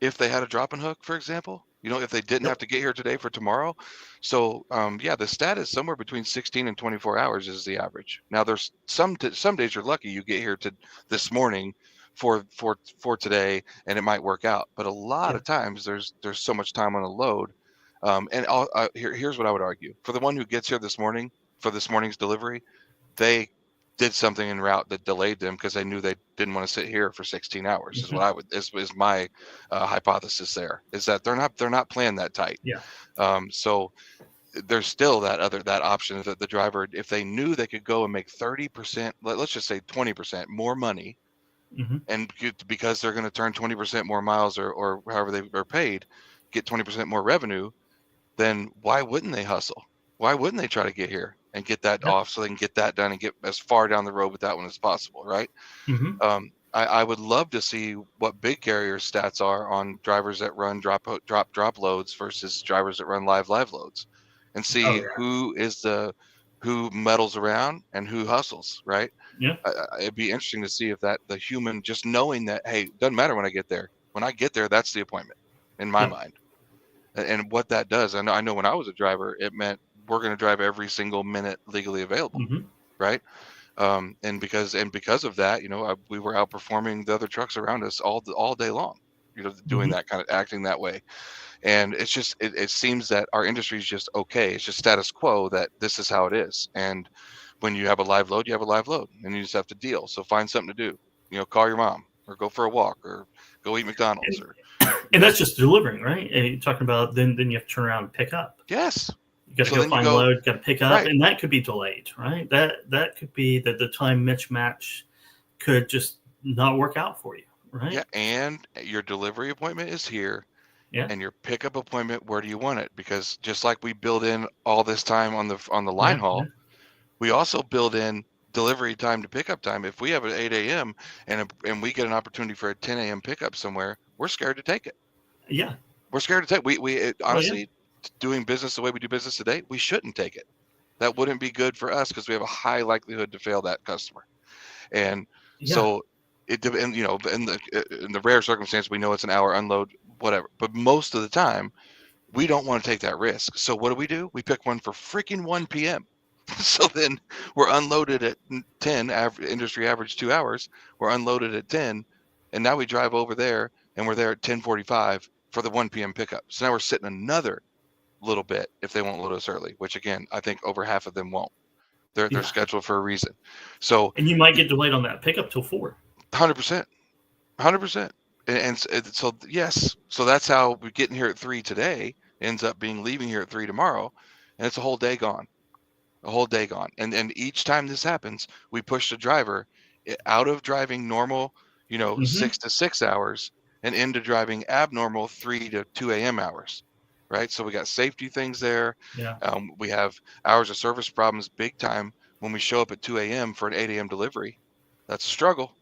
if they had a drop and hook, for example, if they didn't have to get here today for tomorrow. So, the stat is somewhere between 16 and 24 hours is the average. Now, there's some days you're lucky you get here to this morning for today, and it might work out. But a lot of times there's so much time on a load. Here's what I would argue. For the one who gets here this morning, for this morning's delivery, they did something en route that delayed them because they knew they didn't want to sit here for 16 hours. Is what I would is my hypothesis. There is that they're not planned that tight. Yeah. So there's still that option that the driver, if they knew they could go and make 30%, let's just say 20% more money, and because they're going to turn 20% more miles or however they are paid, get 20% more revenue, then why wouldn't they hustle? Why wouldn't they try to get here and get that off so they can get that done and get as far down the road with that one as possible, right? I would love to see what big carrier stats are on drivers that run drop loads versus drivers that run live loads, and see who meddles around and who hustles, right? Yeah. It'd be interesting to see if that the human, just knowing that, hey, doesn't matter when I get there, that's the appointment in my mind. And what that does, I know when I was a driver, it meant we're going to drive every single minute legally available, right? And because of that, we were outperforming the other trucks around us all day long, doing that kind of acting that way. And it's just it seems that our industry is just okay. It's just status quo that this is how it is. And when you have a live load, you have a live load, and you just have to deal. So find something to do. Call your mom, or go for a walk, or go eat McDonald's, and that's just delivering, right? And you're talking about then you have to turn around and pick up. Yes. You got to go find load, got to pick up, and that could be delayed, right? That could be that the time mismatch could just not work out for you, right? Yeah, and your delivery appointment is here, and your pickup appointment, where do you want it? Because just like we build in all this time on the line haul, we also build in delivery time to pickup time. If we have an 8 a.m. and we get an opportunity for a 10 a.m. pickup somewhere, we're scared to take it. Yeah, we're scared to take. We honestly. Doing business the way we do business today, we shouldn't take it. That wouldn't be good for us because we have a high likelihood to fail that customer. And so in the rare circumstance, we know it's an hour unload, whatever. But most of the time, we don't want to take that risk. So what do? We pick one for freaking 1 p.m. So then we're unloaded at 10, industry average 2 hours. We're unloaded at 10, and now we drive over there, and we're there at 10:45 for the 1 p.m. pickup. So now we're sitting another little bit if they won't load us early, which again, I think over half of them won't. They're scheduled for a reason. So and you might get delayed on that pickup till 4. 100%. And so yes, so that's how we getting here at 3 today ends up being leaving here at 3 tomorrow, and it's a whole day gone. And each time this happens, we push the driver out of driving normal, 6 to 6 hours and into driving abnormal 3 to 2 a.m. hours. Right. So we got safety things there. We have hours of service problems big time when we show up at 2 a.m. for an 8 a.m. delivery. That's a struggle.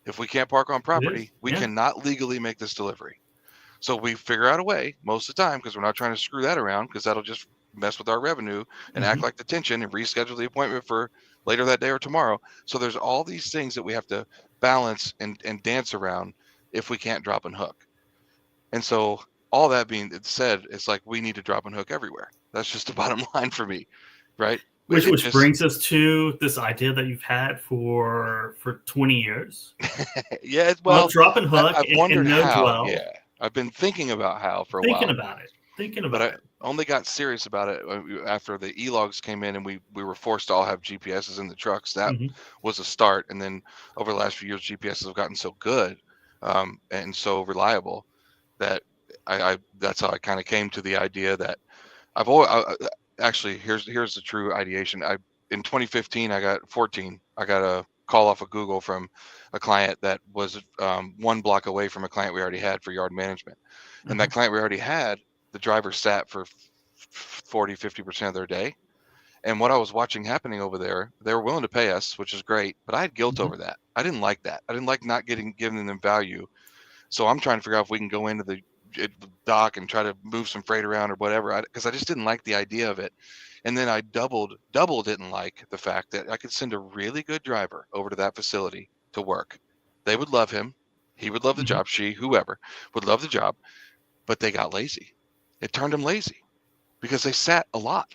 If we can't park on property, we cannot legally make this delivery. So we figure out a way most of the time, because we're not trying to screw that around, because that'll just mess with our revenue and act like detention and reschedule the appointment for later that day or tomorrow. So there's all these things that we have to balance and dance around if we can't drop and hook. And so all that being said, it's like we need to drop and hook everywhere. That's just the bottom line for me, right? Which brings us to this idea that you've had for 20 years. Yeah, well, drop and hook. I've wondered and how. NoDwell. Yeah, I've been thinking about how for a while. Thinking about it. I only got serious about it after the e-logs came in, and we were forced to all have GPSs in the trucks. That was a start, and then over the last few years, GPSs have gotten so good and so reliable that that's how I kind of came to the idea that I've always actually here's the true ideation. In 2015 I got a call off of Google from a client that was 1 block away from a client we already had for yard management, and that client we already had, the driver sat for 40-50% of their day. And what I was watching happening over there, they were willing to pay us, which is great, but I had guilt over that. I didn't like that. I didn't like not giving them value. So I'm trying to figure out if we can go into the dock and try to move some freight around or whatever, because I just didn't like the idea of it. And then I double didn't like the fact that I could send a really good driver over to that facility to work. They would love him. He would love the job. Whoever would love the job, but they got lazy. It turned them lazy because they sat a lot.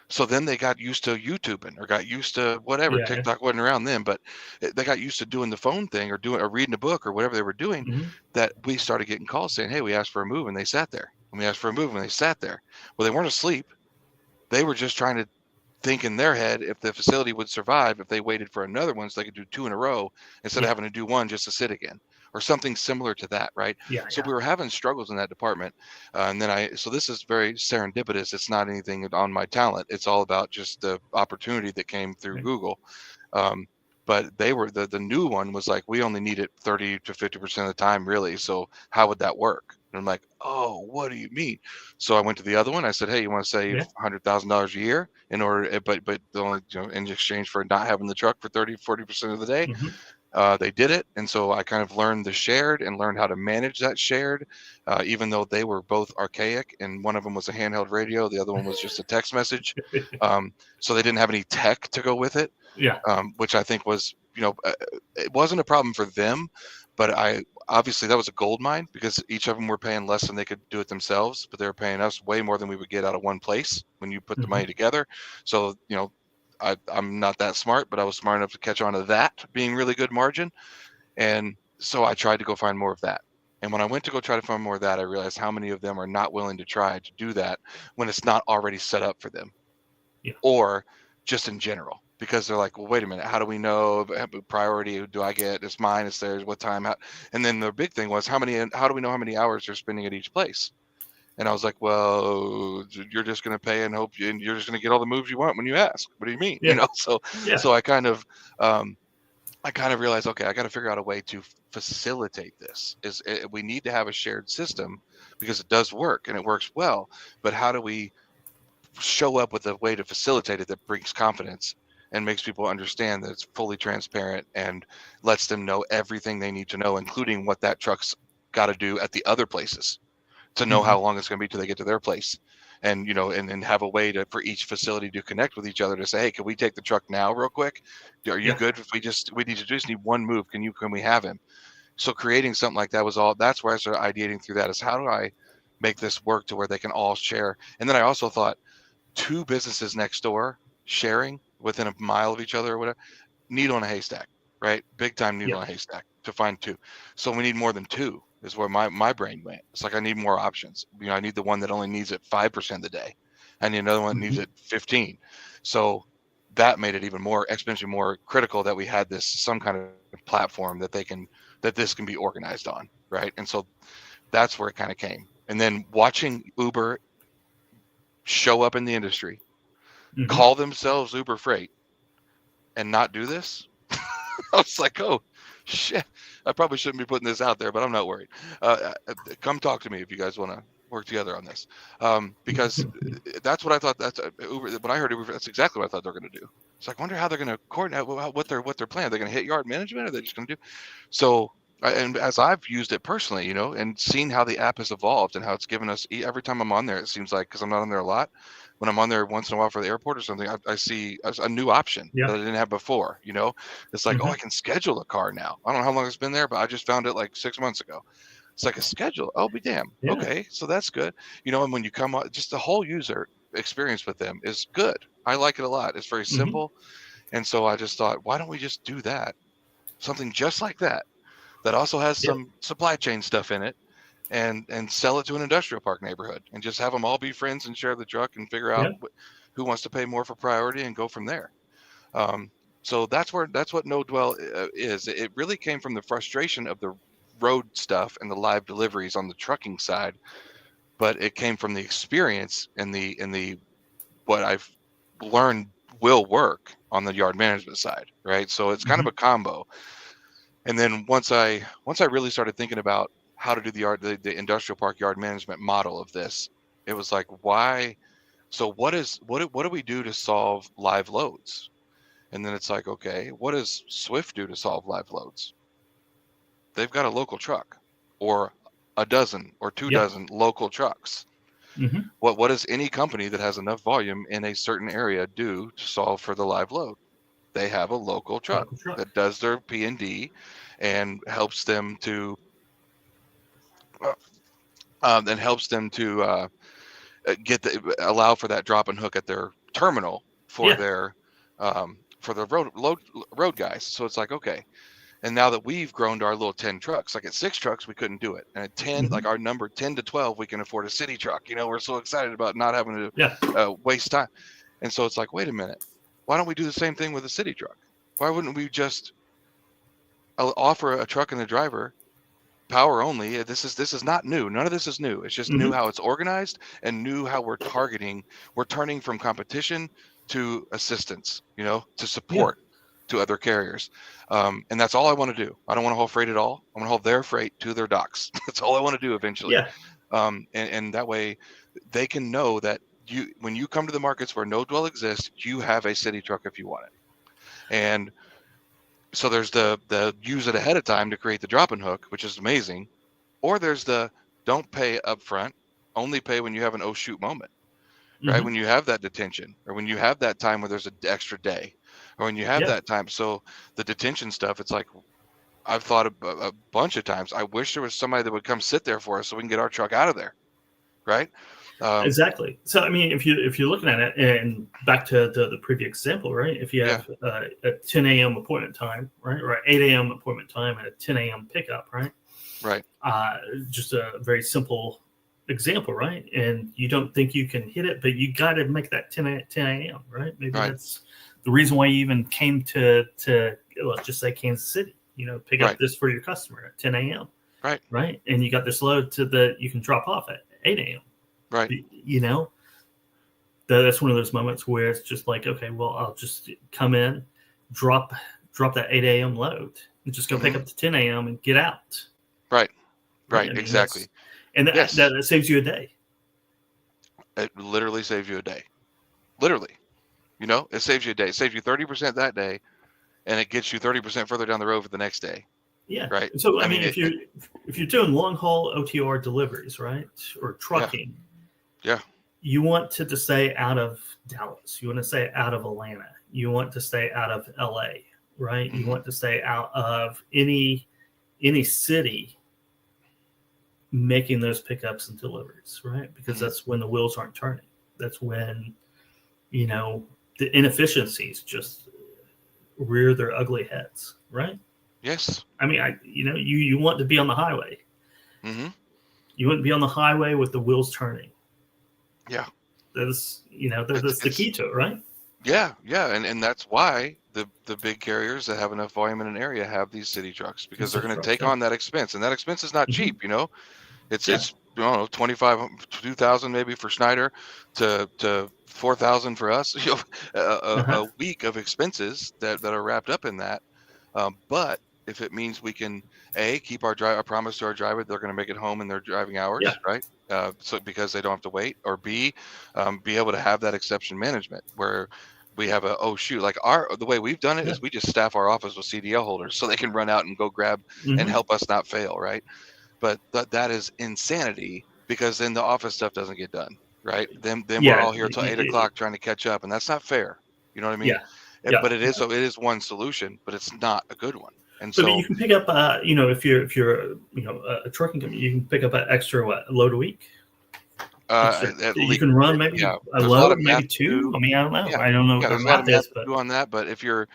So then they got used to YouTubing or got used to whatever. Yeah. TikTok wasn't around then, but they got used to doing the phone thing or reading a book or whatever they were doing, that we started getting calls saying, hey, we asked for a move and they sat there. And we asked for a move and they sat there. Well, they weren't asleep. They were just trying to think in their head if the facility would survive if they waited for another one so they could do 2 in a row instead of having to do one just to sit again or something similar to that, right? So we were having struggles in that department. And then so this is very serendipitous. It's not anything on my talent. It's all about just the opportunity that came through Google. But they were the new one was like, we only need it 30 to 50% of the time, really. So how would that work? And I'm like, oh, what do you mean? So I went to the other one. I said, hey, you want to save $100,000 a year in order, but the only, in exchange for not having the truck for 30-40% of the day. They did it. And so I kind of learned the shared and learned how to manage that shared, even though they were both archaic, and one of them was a handheld radio. The other one was just a text message. So they didn't have any tech to go with it. Which I think was, it wasn't a problem for them, but obviously that was a gold mine because each of them were paying less than they could do it themselves, but they were paying us way more than we would get out of one place when you put the money together. So, I'm not that smart, but I was smart enough to catch on to that being really good margin. And so I tried to go find more of that. And when I went to go try to find more of that, I realized how many of them are not willing to try to do that when it's not already set up for them or just in general. Because they're like, well, wait a minute, how do we know priority do I get? It's mine, it's theirs, what time? And then the big thing was how do we know how many hours they're spending at each place? And I was like, well, you're just going to pay and hope you're just going to get all the moves you want when you ask. What do you mean? So I kind of realized, okay, I got to figure out a way to facilitate this. We need to have a shared system because it does work and it works well. But how do we show up with a way to facilitate it that brings confidence and makes people understand that it's fully transparent and lets them know everything they need to know, including what that truck's got to do at the other places to know how long it's going to be till they get to their place. And, and have a way for each facility to connect with each other to say, hey, can we take the truck now real quick? Are you good if we just need one move? Can we have him? So creating something like that that's where I started ideating through that is how do I make this work to where they can all share? And then I also thought 2 businesses next door sharing within a mile of each other or whatever, needle in a haystack, right? Big time needle in a haystack to find 2. So we need more than 2 is where my brain went. It's like I need more options. I need the one that only needs it 5% of the day. I need another one that needs it 15. So that made it even more exponentially more critical that we had some kind of platform that this can be organized on, right? And so that's where it kind of came. And then watching Uber show up in the industry, call themselves Uber Freight, and not do this, I was like, oh shit, I probably shouldn't be putting this out there, but I'm not worried. Come talk to me if you guys want to work together on this, because that's what I thought. That's Uber. When I heard Uber, that's exactly what I thought they're going to do. It's like, I wonder how they're going to coordinate what their plan. They're going to hit yard management, or they're just going to do so. And as I've used it personally, and seen how the app has evolved and how it's given us every time I'm on there, it seems like, because I'm not on there a lot, when I'm on there once in a while for the airport or something, I see a new option that I didn't have before. It's like, oh, I can schedule a car now. I don't know how long it's been there, but I just found it like 6 months ago. It's like a schedule. Oh, be damn. Okay, so that's good. And when you come on, just the whole user experience with them is good. I like it a lot. It's very simple. And so I just thought, why don't we just do that? Something just like that also has some supply chain stuff in it, and sell it to an industrial park neighborhood and just have them all be friends and share the truck and figure out who wants to pay more for priority and go from there. So that's what NoDwell is. It really came from the frustration of the road stuff and the live deliveries on the trucking side, but it came from the experience and the what I've learned will work on the yard management side, right? So it's kind of a combo. And then once I really started thinking about how to do the industrial park yard management model of this, it was like, why? So what do we do to solve live loads? And then it's like, okay, what does Swift do to solve live loads? They've got a local truck, or a dozen or 2 dozen local trucks. What does any company that has enough volume in a certain area do to solve for the live load? They have a local truck that does their P&D and helps them to allow for that drop and hook at their terminal for their for the road guys. So it's like, okay. And now that we've grown to our little 10 trucks, like at 6 trucks, we couldn't do it. And at 10, like our number 10 to 12, we can afford a city truck. We're so excited about not having to waste time. And so it's like, wait a minute, why don't we do the same thing with a city truck? Why wouldn't we just offer a truck and a driver power only? This is not new. None of this is new. It's just new how it's organized and new how we're targeting. We're turning from competition to assistance, to support to other carriers. And that's all I want to do. I don't want to haul freight at all. I want to haul their freight to their docks. That's all I want to do eventually. And that way they can know that when you come to the markets where NoDwell exists, you have a city truck if you want it. And so there's the use it ahead of time to create the drop and hook, which is amazing. Or there's the don't pay up front, only pay when you have an oh shoot moment, right? When you have that detention, or when you have that time where there's an extra day, or when you have that time. So the detention stuff, it's like, I've thought a bunch of times, I wish there was somebody that would come sit there for us so we can get our truck out of there, right? Exactly. So, I mean, if you're looking at it, and back to the previous example, right? If you have a 10 a.m. appointment time, right, or 8 a.m. appointment time and a 10 a.m. pickup, right? Right. Just a very simple example, right? And you don't think you can hit it, but you got to make that 10 a.m., right? Maybe that's the reason why you even came to let's just say Kansas City, pick up this for your customer at 10 a.m. Right. And you got this load you can drop off at 8 a.m. Right. That's one of those moments where it's just like, okay, well, I'll just come in, drop that 8 a.m. load and just go pick up the 10 a.m. and get out. Right. I mean, exactly. And that saves you a day. It literally saves you a day. Literally. It saves you a day. It saves you 30% that day, and it gets you 30% further down the road for the next day. Yeah. Right. So I mean, if you're doing long haul OTR deliveries, right, or trucking, you want to stay out of Dallas. You want to stay out of Atlanta. You want to stay out of LA, right? You want to stay out of any city making those pickups and deliveries, right? Because that's when the wheels aren't turning. That's when the inefficiencies just rear their ugly heads, right? Yes. I mean, you want to be on the highway. You want to be on the highway with the wheels turning. Yeah. That's the key to it, right? Yeah. And that's why the big carriers that have enough volume in an area have these city trucks, because they're going to take on that expense, and that expense is not cheap. It's I don't know, 25, 2,000 maybe for Schneider to 4,000 for us. A week of expenses that are wrapped up in that. But if it means we can keep our promise to our driver, they're going to make it home in their driving hours, right? So because they don't have to wait, or B, be able to have that exception management where we have the way we've done it is we just staff our office with CDL holders so they can run out and go grab and help us not fail, right? But that is insanity, because then the office stuff doesn't get done, right? Then we're all here till 8 o'clock trying to catch up, and that's not fair. You know what I mean? But it is one solution, but it's not a good one. And so you can pick up, if you're a trucking company, you can pick up an extra load a week. You can run maybe a load, maybe two. I mean, I don't know. I don't know what the math is, but on that. But if you're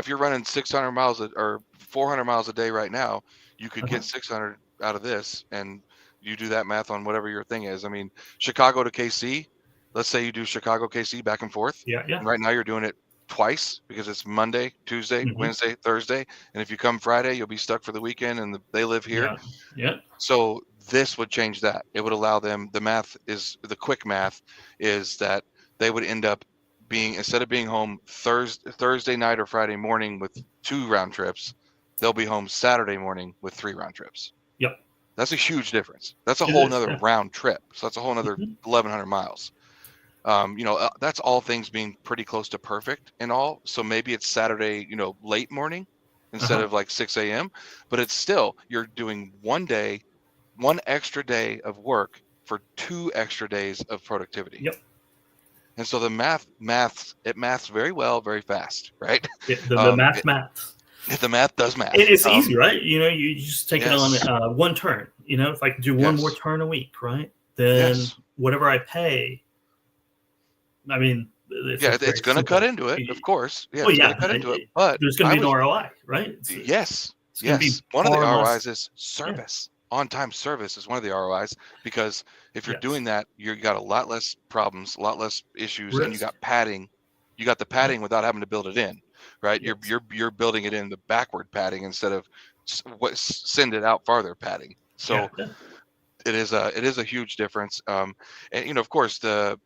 running 600 miles or 400 miles a day right now, you could get 600 out of this, and you do that math on whatever your thing is. I mean, Chicago to KC. Let's say you do Chicago KC back and forth. And right now you're doing it twice, because it's Monday, Tuesday, Wednesday, Thursday, and if you come Friday, you'll be stuck for the weekend, and they live here. So this would change that. It would allow them, the quick math is that they would end up being, instead of being home Thursday night or Friday morning with 2 round trips, they'll be home Saturday morning with 3 round trips. That's a huge difference. That's a whole nother round trip. So that's a whole nother 1,100 miles. That's all things being pretty close to perfect and all. So maybe it's Saturday, late morning instead of like 6 a.m. But it's still, you're doing one extra day of work for 2 extra days of productivity. And so the maths very well, very fast, right? The math. The math does math. It's easy, right? You just take it on one turn. If I can do one more turn a week, right? Then whatever I pay, I mean, it's going to cut into it, of course. It's going to cut into it, but there's going to be an ROI, right? Yes. One of the ROIs is service. On-time service is one of the ROIs, because if you're doing that, you got a lot less problems, a lot less issues, and you got padding You got the padding without having to build it in, right? Yes. You're building it in the backward padding instead of send it out farther padding. So it is a huge difference. And of course the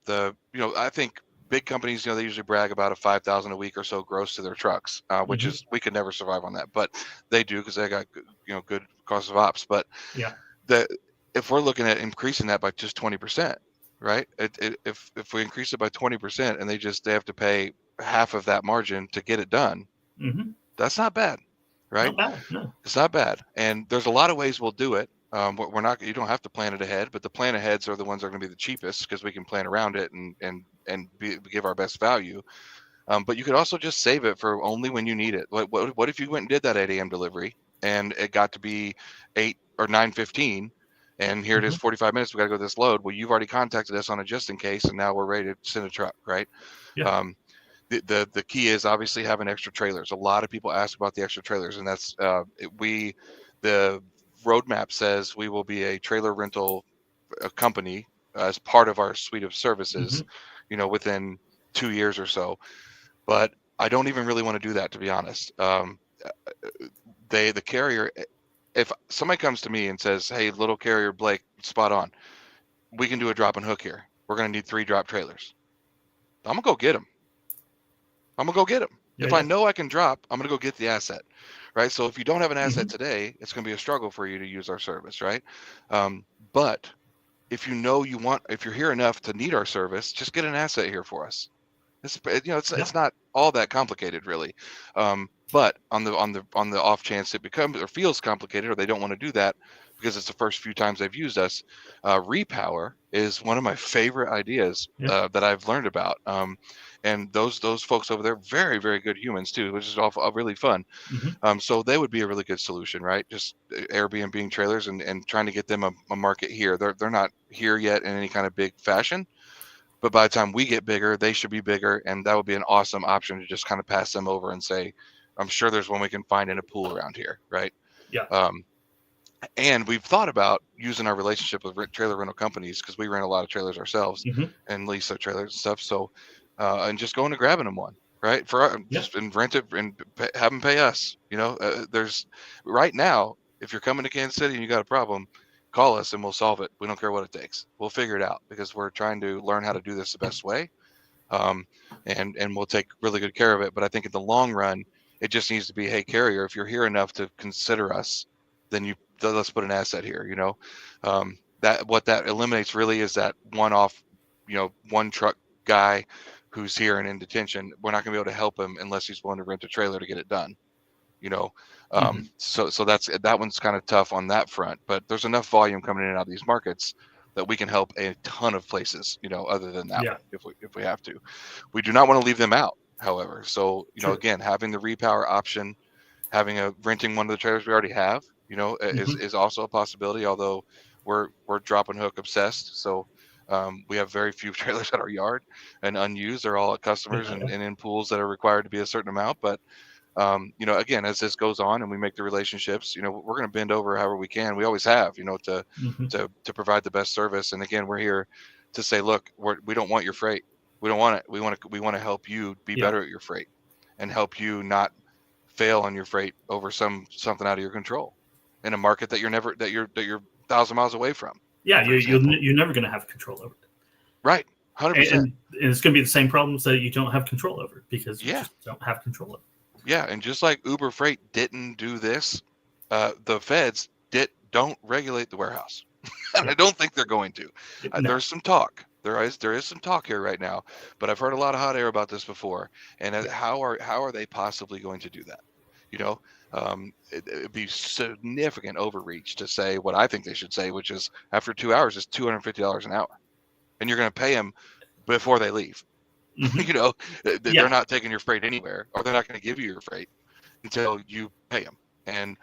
I think big companies, they usually brag about a 5,000 a week or so gross to their trucks, which is, we could never survive on that, but they do because they got good cost of ops. But if we're looking at increasing that by just 20%, right? If we increase it by 20% and they have to pay half of that margin to get it done, that's not bad, right? Not bad, no. It's not bad, and there's a lot of ways we'll do it. We're not. You don't have to plan it ahead, but the plan aheads are the ones that are going to be the cheapest because we can plan around it and give our best value. But you could also just save it for only when you need it. What if you went and did that 8 a.m. delivery and it got to be 8 or 9:15, and here it is 45 minutes. We got to go to this load. Well, you've already contacted us on a just in case, and now we're ready to send a truck, right? Yeah. The key is obviously having extra trailers. A lot of people ask about the extra trailers, and that's the roadmap says we will be a trailer rental company as part of our suite of services, within 2 years or so. But I don't even really want to do that, to be honest. The carrier, if somebody comes to me and says, "Hey, little carrier Blake, spot on, we can do a drop and hook here. We're going to need 3 drop trailers." I'm gonna go get them. If I know I can drop, I'm gonna go get the asset, right? So if you don't have an asset today, it's gonna be a struggle for you to use our service, right? But if if you're here enough to need our service, just get an asset here for us. It's not all that complicated, really. But on the off chance it becomes or feels complicated, or they don't want to do that because it's the first few times they've used us, repower is one of my favorite ideas that I've learned about. And those folks over there, very, very good humans too, which is all really fun. So they would be a really good solution, right? Just Airbnb trailers and trying to get them a market here. They're not here yet in any kind of big fashion, but by the time we get bigger, they should be bigger, and that would be an awesome option to just kind of pass them over and say, I'm sure there's one we can find in a pool around here, right? Yeah. And we've thought about using our relationship with trailer rental companies because we rent a lot of trailers ourselves and lease their trailers and stuff. So, and just going and grabbing them one, right? Just and rent it and have them pay us. There's right now, if you're coming to Kansas City and you got a problem, call us and we'll solve it. We don't care what it takes. We'll figure it out because we're trying to learn how to do this the best way. And we'll take really good care of it. But I think in the long run, it just needs to be, hey, carrier, if you're here enough to consider us, then let's put an asset here. That what that eliminates really is that one-off, one truck guy who's here and in detention. We're not going to be able to help him unless he's willing to rent a trailer to get it done. So that one's kind of tough on that front. But there's enough volume coming in and out of these markets that we can help a ton of places. Other than that, one, if we have to. We do not want to leave them out, however. So again, having the repower option, having renting one of the trailers we already have, is also a possibility. Although we're drop and hook obsessed, so we have very few trailers at our yard and unused. They're all at customers and in pools that are required to be a certain amount. But again, as this goes on and we make the relationships, we're going to bend over however we can. We always have, to provide the best service. And again, we're here to say, look, we don't want your freight. We don't want it. We want to help you be better at your freight and help you not fail on your freight over something out of your control in a market that you're 1,000 miles away from. Yeah, you're never going to have control over it. Right, 100%. And it's going to be the same problems that you don't have control over because you just don't have control over it. Yeah, and just like Uber Freight didn't do this, the feds don't regulate the warehouse. And I don't think they're going to. No. There's some talk. There is some talk here right now, but I've heard a lot of hot air about this before. And how are they possibly going to do that? It'd be significant overreach to say what I think they should say, which is after 2 hours, it's $250 an hour, and you're going to pay them before they leave. They're not taking your freight anywhere, or they're not going to give you your freight until you pay them, and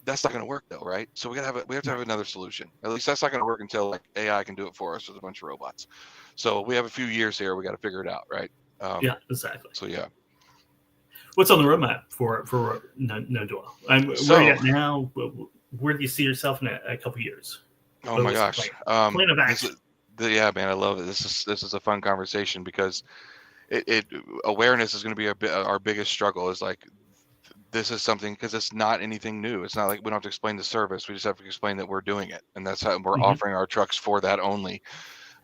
that's not going to work though, right? So we have to have another solution. At least that's not going to work until like AI can do it for us with a bunch of robots. So we have a few years here. We got to figure it out, right? Yeah, exactly. So yeah. What's on the roadmap for NoDwell? Where are you at now? Where do you see yourself in a couple of years? Oh my gosh! Plan of action. Yeah, man, I love it. This is a fun conversation because awareness is going to be our biggest struggle. Is like, this is something, because it's not anything new. It's not like we don't have to explain the service. We just have to explain that we're doing it, and that's how we're offering our trucks for that only.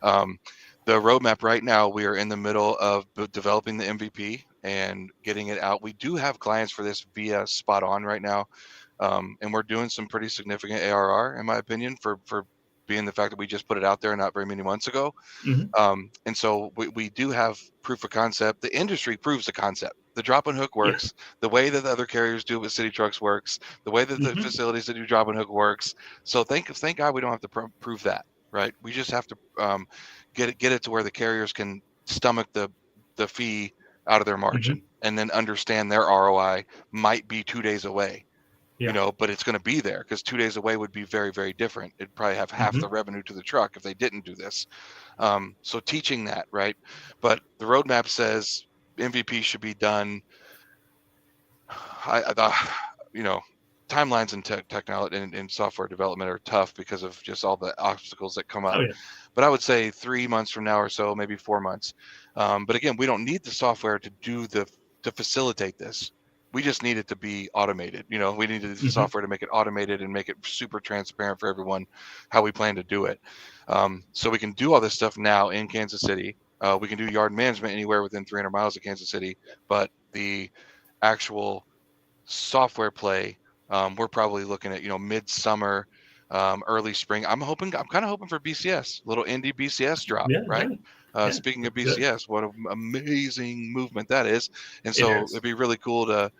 The roadmap right now, we are in the middle of developing the MVP and getting it out. We do have clients for this via Spot On right now, and we're doing some pretty significant ARR, in my opinion, for being the fact that we just put it out there not very many months ago. And so we do have proof of concept. The industry proves the concept. The drop and hook works. The way that the other carriers do it with city trucks works. The way that the facilities that do drop and hook works. So thank God we don't have to prove that, right? We just have to get it to where the carriers can stomach the fee out of their margin, and then understand their ROI might be 2 days away. But it's going to be there, because 2 days away would be very, very different. It'd probably have half the revenue to the truck if they didn't do this. So teaching that, right? But the roadmap says MVP should be done. Timelines in technology and software development are tough because of just all the obstacles that come up. But I would say 3 months from now or so, maybe 4 months. But again, we don't need the software to facilitate this. We just need it to be automated. We need the software to make it automated and make it super transparent for everyone how we plan to do it. So we can do all this stuff now in Kansas City. We can do yard management anywhere within 300 miles of Kansas City, but the actual software play, we're probably looking at midsummer, early spring. I'm kind of hoping for BCS, little indie BCS drop, right? Speaking of BCS, what an amazing movement that is. And so it'd be really cool to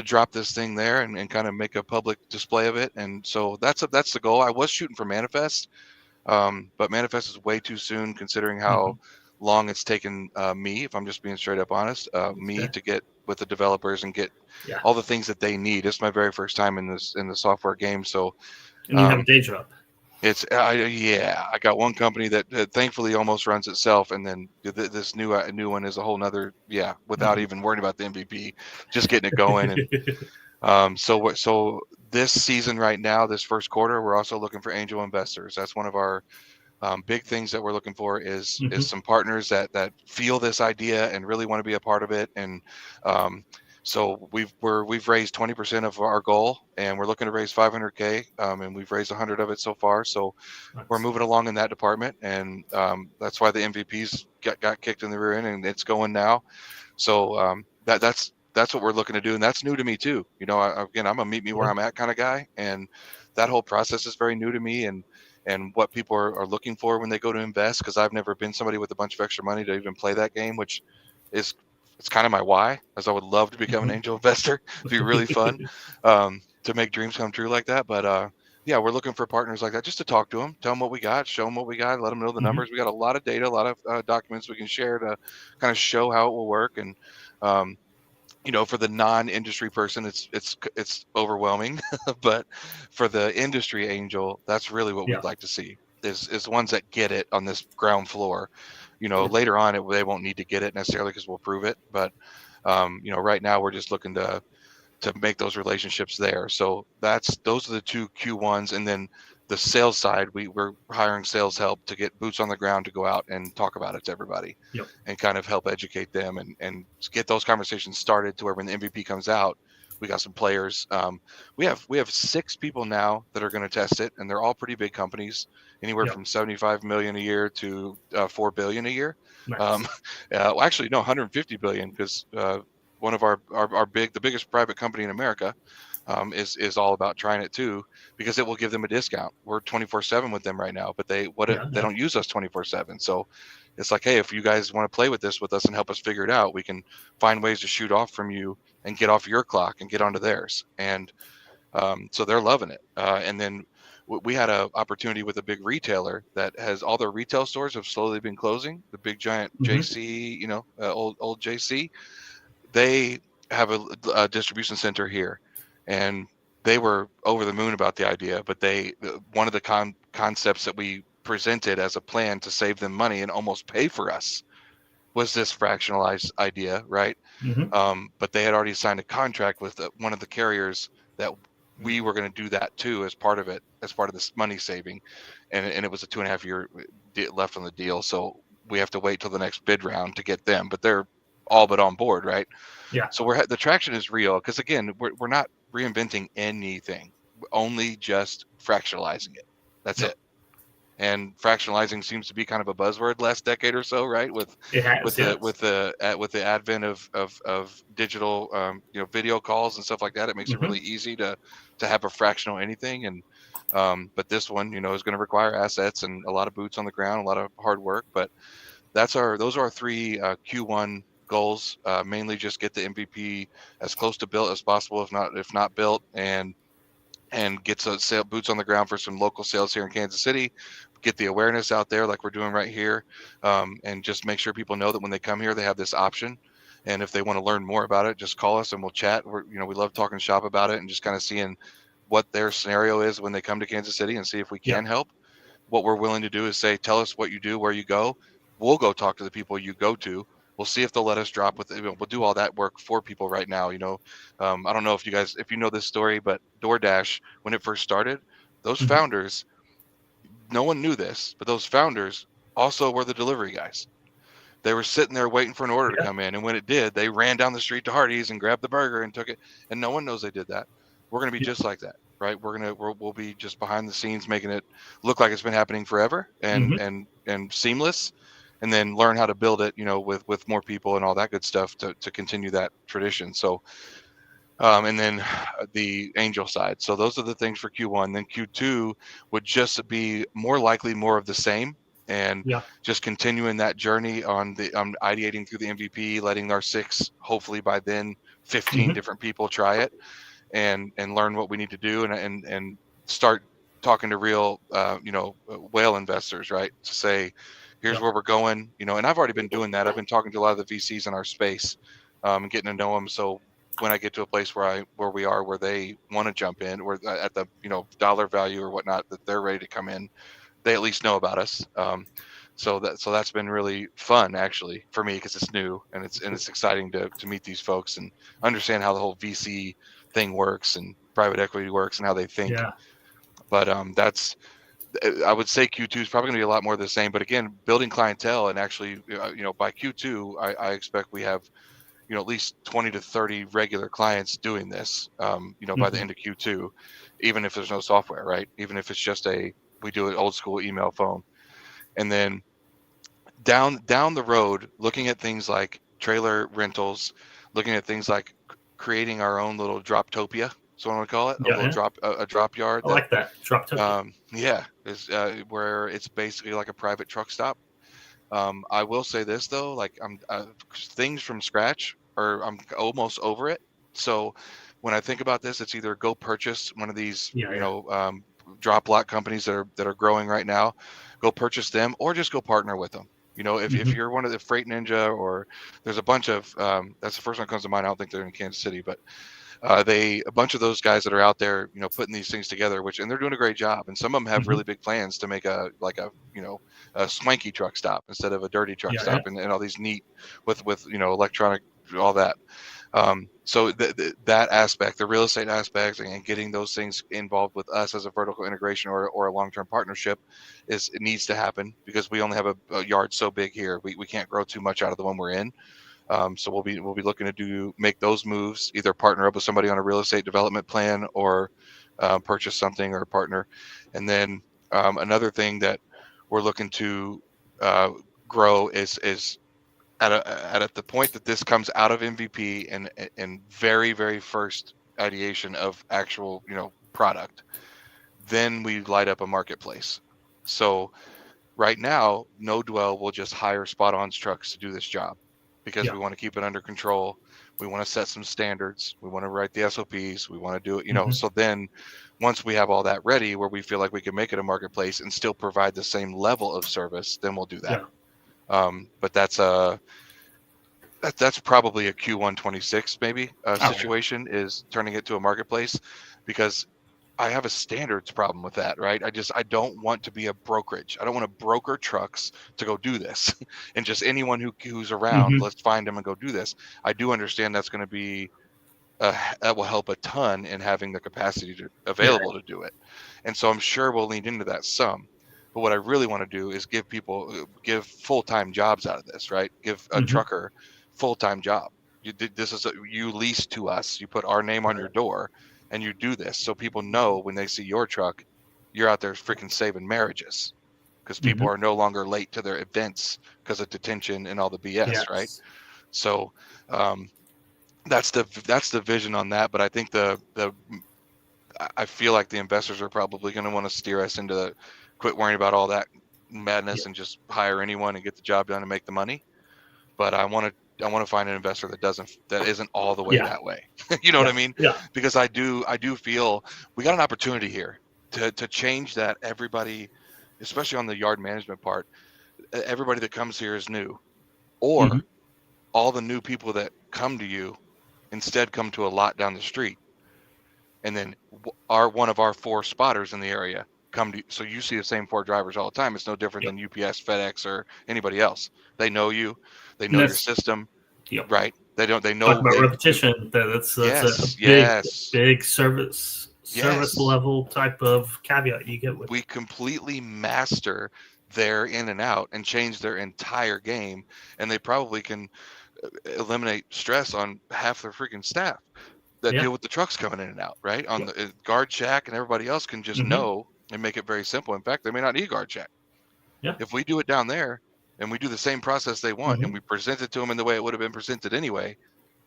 drop this thing there and kind of make a public display of it. And so that's the goal. I was shooting for Manifest, but Manifest is way too soon, considering how long it's taken me, if I'm just being straight up honest, to get with the developers and get all the things that they need. It's my very first time in the software game. So, and you have a day job. I got one company that thankfully almost runs itself, and then this new one is a whole nother without even worrying about the MVP, just getting it going. And so this season right now, this first quarter, we're also looking for angel investors. That's one of our big things that we're looking for is some partners that feel this idea and really want to be a part of it. And so we've raised 20% of our goal, and we're looking to raise 500K, and we've raised 100 of it so far. So we're moving along in that department, and that's why the MVPs got kicked in the rear end, and it's going now. So that's what we're looking to do, and that's new to me too. Again, I'm a meet me where I'm at kind of guy, and that whole process is very new to me, and what people are looking for when they go to invest, because I've never been somebody with a bunch of extra money to even play that game, which is it's kind of my why, as I would love to become an angel investor. It'd be really fun to make dreams come true like that. But we're looking for partners like that, just to talk to them, tell them what we got, show them what we got, let them know the numbers. We got a lot of data, a lot of documents we can share to kind of show how it will work. And for the non-industry person, it's overwhelming, but for the industry angel, that's really what we'd like to see is ones that get it on this ground floor. Later on, they won't need to get it necessarily because we'll prove it. But right now we're just looking to make those relationships there. So those are the two Q1s, and then the sales side, we're hiring sales help to get boots on the ground to go out and talk about it to everybody, and kind of help educate them and get those conversations started to where when the MVP comes out, we got some players. We have 6 people now that are going to test it, and they're all pretty big companies, anywhere from 75 million a year to 4 billion a year. Nice. Well, actually, no, 150 billion, because one of the biggest private company in America is all about trying it too, because it will give them a discount. We're 24/7 with them right now, but they don't use us 24/7. So it's like, hey, if you guys want to play with this with us and help us figure it out, we can find ways to shoot off from you and get off your clock and get onto theirs. And so they're loving it. And then we had an opportunity with a big retailer that has all their retail stores have slowly been closing. The big giant JC, old JC, they have a distribution center here, and they were over the moon about the idea. But one of the concepts that we presented as a plan to save them money and almost pay for us was this fractionalized idea, right? But they had already signed a contract with one of the carriers that we were going to do that too, as part of it, as part of this money saving, and it was a 2.5 year left on the deal. So we have to wait till the next bid round to get them, but they're all but on board, right? Yeah. So the traction is real because again, we're not reinventing anything, only just fractionalizing it. That's Yep. it. And fractionalizing seems to be kind of a buzzword last decade or so, right? It has, yes. With the advent of digital video calls and stuff like that, it makes it Mm-hmm. really easy to have a fractional anything. And but this one, is going to require assets and a lot of boots on the ground, a lot of hard work. But those are our three Q1 goals. Mainly just get the MVP as close to built as possible, if not built, and get some boots on the ground for some local sales here in Kansas City, get the awareness out there like we're doing right here, and just make sure people know that when they come here, they have this option. And if they want to learn more about it, just call us and we'll chat. We love talking shop about it and just kind of seeing what their scenario is when they come to Kansas City and see if we can help. What we're willing to do is say, tell us what you do, where you go. We'll go talk to the people you go to. We'll see if they'll let us drop with it. We'll do all that work for people right now. I don't know if you know this story, but DoorDash, when it first started, those Mm-hmm. founders, no one knew this, but those founders also were the delivery guys. They were sitting there waiting for an order to come in, and when it did, they ran down the street to Hardee's and grabbed the burger and took it. And no one knows they did that. We're going to be just like that, right? We'll be just behind the scenes, making it look like it's been happening forever and Mm-hmm. and seamless, and then learn how to build it, with more people and all that good stuff to continue that tradition. So, and then the angel side. So those are the things for Q1. Then Q2 would just be more likely more of the same, and just continuing that journey on ideating through the MVP, letting our 6, hopefully by then 15 Mm-hmm. different people try it and learn what we need to do, and start talking to real whale investors, right? To say, here's where we're going, and I've already been doing that. I've been talking to a lot of the VCs in our space, and getting to know them. So when I get to a place where they want to jump in, or at the dollar value or whatnot that they're ready to come in, they at least know about us. So that's been really fun actually for me because it's new and it's exciting to meet these folks and understand how the whole VC thing works and private equity works and how they think. Yeah. But I would say Q2 is probably going to be a lot more of the same. But again, building clientele, and actually, by Q2, I expect we have at least 20 to 30 regular clients doing this, by the Mm-hmm. end of Q2, even if there's no software, right? Even if it's just we do it old school email, phone. And then down the road, looking at things like trailer rentals, looking at things like creating our own little droptopia, so I want to call it, a little drop yard I like that. Droptopia. is where it's basically like a private truck stop. I will say this though, like things from scratch, or I'm almost over it. So when I think about this, it's either go purchase one of these, drop lot companies that are growing right now, go purchase them, or just go partner with them. If you're one of the Freight Ninja, or there's a bunch of that's the first one that comes to mind. I don't think they're in Kansas City, but a bunch of those guys that are out there, putting these things together, and they're doing a great job. And some of them have really big plans to make a swanky truck stop instead of a dirty truck stop, and all these neat with electronic, all that. So that aspect, the real estate aspect, and getting those things involved with us as a vertical integration or a long-term partnership it needs to happen, because we only have a yard so big here. We can't grow too much out of the one we're in. So we'll be looking to make those moves, either partner up with somebody on a real estate development plan, or purchase something or partner. And then another thing that we're looking to grow is at the point that this comes out of MVP and very, very first ideation of actual product, then we light up a marketplace. So right now, NoDwell will just hire spot-ons trucks to do this job, because we want to keep it under control. We want to set some standards. We want to write the SOPs. We want to do it, so then once we have all that ready, where we feel like we can make it a marketplace and still provide the same level of service, then we'll do that. But that's probably a Q1 26 maybe situation, is turning it to a marketplace, because I have a standards problem with that, right? I don't want to be a brokerage. I don't want to broker trucks to go do this and just anyone who's around, let's find them and go do this. I do understand that's going to be that will help a ton in having the capacity available to do it. And so I'm sure we'll lean into that some. But what I really want to do is give full-time jobs out of this, right? Give a trucker full-time job. You lease to us. You put our name on your door, and you do this so people know when they see your truck, you're out there freaking saving marriages, because people are no longer late to their events because of detention and all the BS, right? Yes. So that's the vision on that. But I think I feel like the investors are probably going to want to steer us into quit worrying about all that madness and just hire anyone and get the job done and make the money. But I want to find an investor that isn't all the way that way. You know what I mean? Yeah. Because I do feel we got an opportunity here to change that. Everybody, especially on the yard management part, everybody that comes here is new, or all the new people that come to you instead come to a lot down the street, and then one of our 4 spotters in the area come to, so you see the same 4 drivers all the time. It's no different than UPS, FedEx, or anybody else. They know you, they know your system, right? They know talk about repetition. That's a big service level type of caveat you get with. We completely master their in and out and change their entire game, and they probably can eliminate stress on half their freaking staff that deal with the trucks coming in and out, right? On the guard check, and everybody else can just know and make it very simple. In fact, they may not need guard check. If we do it down there and we do the same process they want and we present it to them in the way it would have been presented anyway,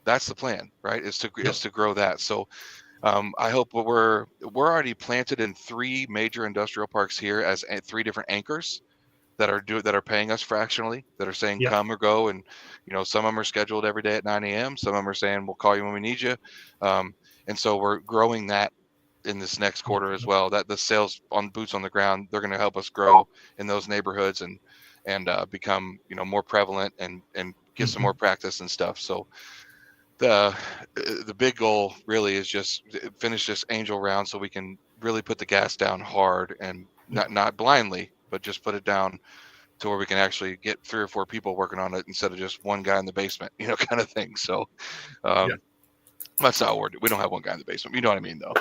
that's the plan, right? Is to grow that. So I hope we're already planted in 3 major industrial parks here as 3 different anchors that are paying us fractionally, that are saying come or go. And some of them are scheduled every day at 9 a.m. Some of them are saying we'll call you when we need you. And so we're growing that in this next quarter as well. That the sales on boots on the ground, they're going to help us grow in those neighborhoods and become more prevalent and get some more practice and stuff. So the big goal really is just finish this angel round so we can really put the gas down hard and not blindly, but just put it down to where we can actually get 3 or 4 people working on it instead of just one guy in the basement, kind of thing. So that's not what we don't have one guy in the basement. You know what I mean, though.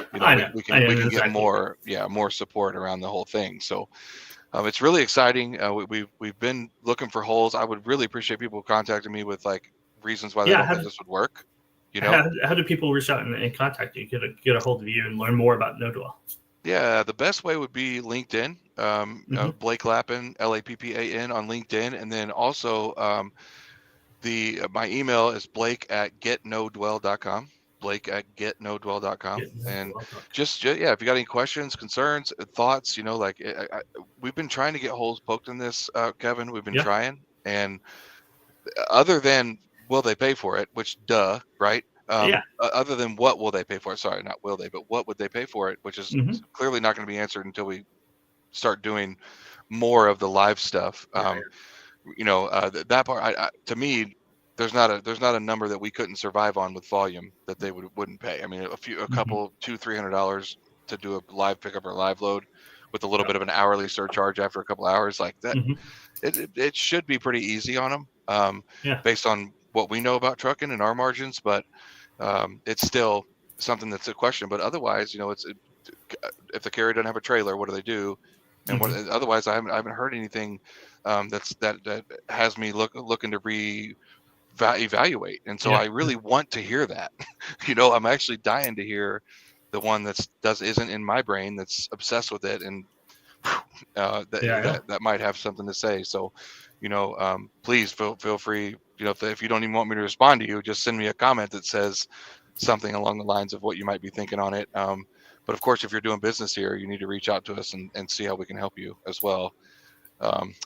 We can get more support around the whole thing. So it's really exciting. We've been looking for holes. I would really appreciate people contacting me with like reasons why they don't think this would work. How do people reach out and contact you, get a hold of you, and learn more about NoDwell? Yeah, the best way would be LinkedIn. Blake Lappan, Lappan on LinkedIn, and then also my email is blake@getnodwell.com. blake@getnodwell.com. And just if you got any questions, concerns, thoughts, we've been trying to get holes poked in this, Kevin. We've been trying, and other than will they pay for it, which right? Other than what will they pay for it? Sorry, not will they, but what would they pay for it? Which is clearly not going to be answered until we start doing more of the live stuff. That part, to me, there's not a number that we couldn't survive on with volume that they wouldn't pay. I mean, a couple $200-300 to do a live pickup or live load with a little bit of an hourly surcharge after a couple hours like that. It should be pretty easy on them, based on what we know about trucking and our margins, but it's still something that's a question. But otherwise, if the carrier doesn't have a trailer, what do they do? And otherwise, I haven't heard anything that has me looking to evaluate. And so I really want to hear that. I'm actually dying to hear the one isn't in my brain, that's obsessed with it, and that might have something to say. So please feel free, if you don't even want me to respond to you, just send me a comment that says something along the lines of what you might be thinking on it. But of course, if you're doing business here, you need to reach out to us and see how we can help you as well.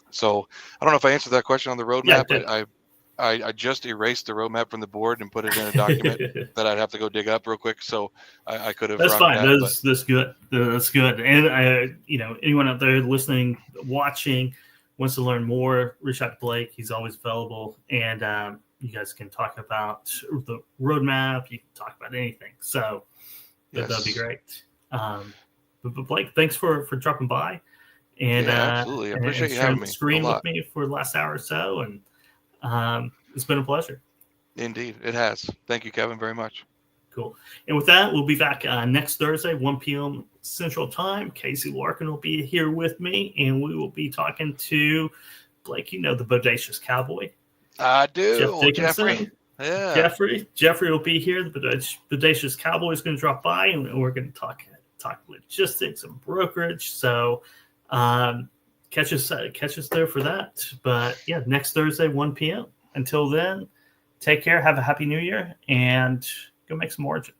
So I don't know if I answered that question on the roadmap, but I just erased the roadmap from the board and put it in a document that I'd have to go dig up real quick. So I could have. That's fine. That's good. That's good. And anyone out there listening, watching, wants to learn more, reach out to Blake. He's always available, and you guys can talk about the roadmap. You can talk about anything. So that'd be great. But Blake, thanks for dropping by, and absolutely, I appreciate you having me. Screen with me for the last hour or so, and it's been a pleasure. Indeed, it has. Thank you, Kevin, very much. Cool. And with that, we'll be back next Thursday, 1 p.m. Central Time. Casey Larkin will be here with me, and we will be talking to Blake, the bodacious cowboy. I do. Jeff Dickinson. Jeffrey. Yeah. Jeffrey will be here. The Bodacious Cowboy is going to drop by, and we're going to talk logistics and brokerage. So catch us there for that. But yeah, next Thursday, 1 p.m. Until then, take care. Have a happy New Year, and go make some margin.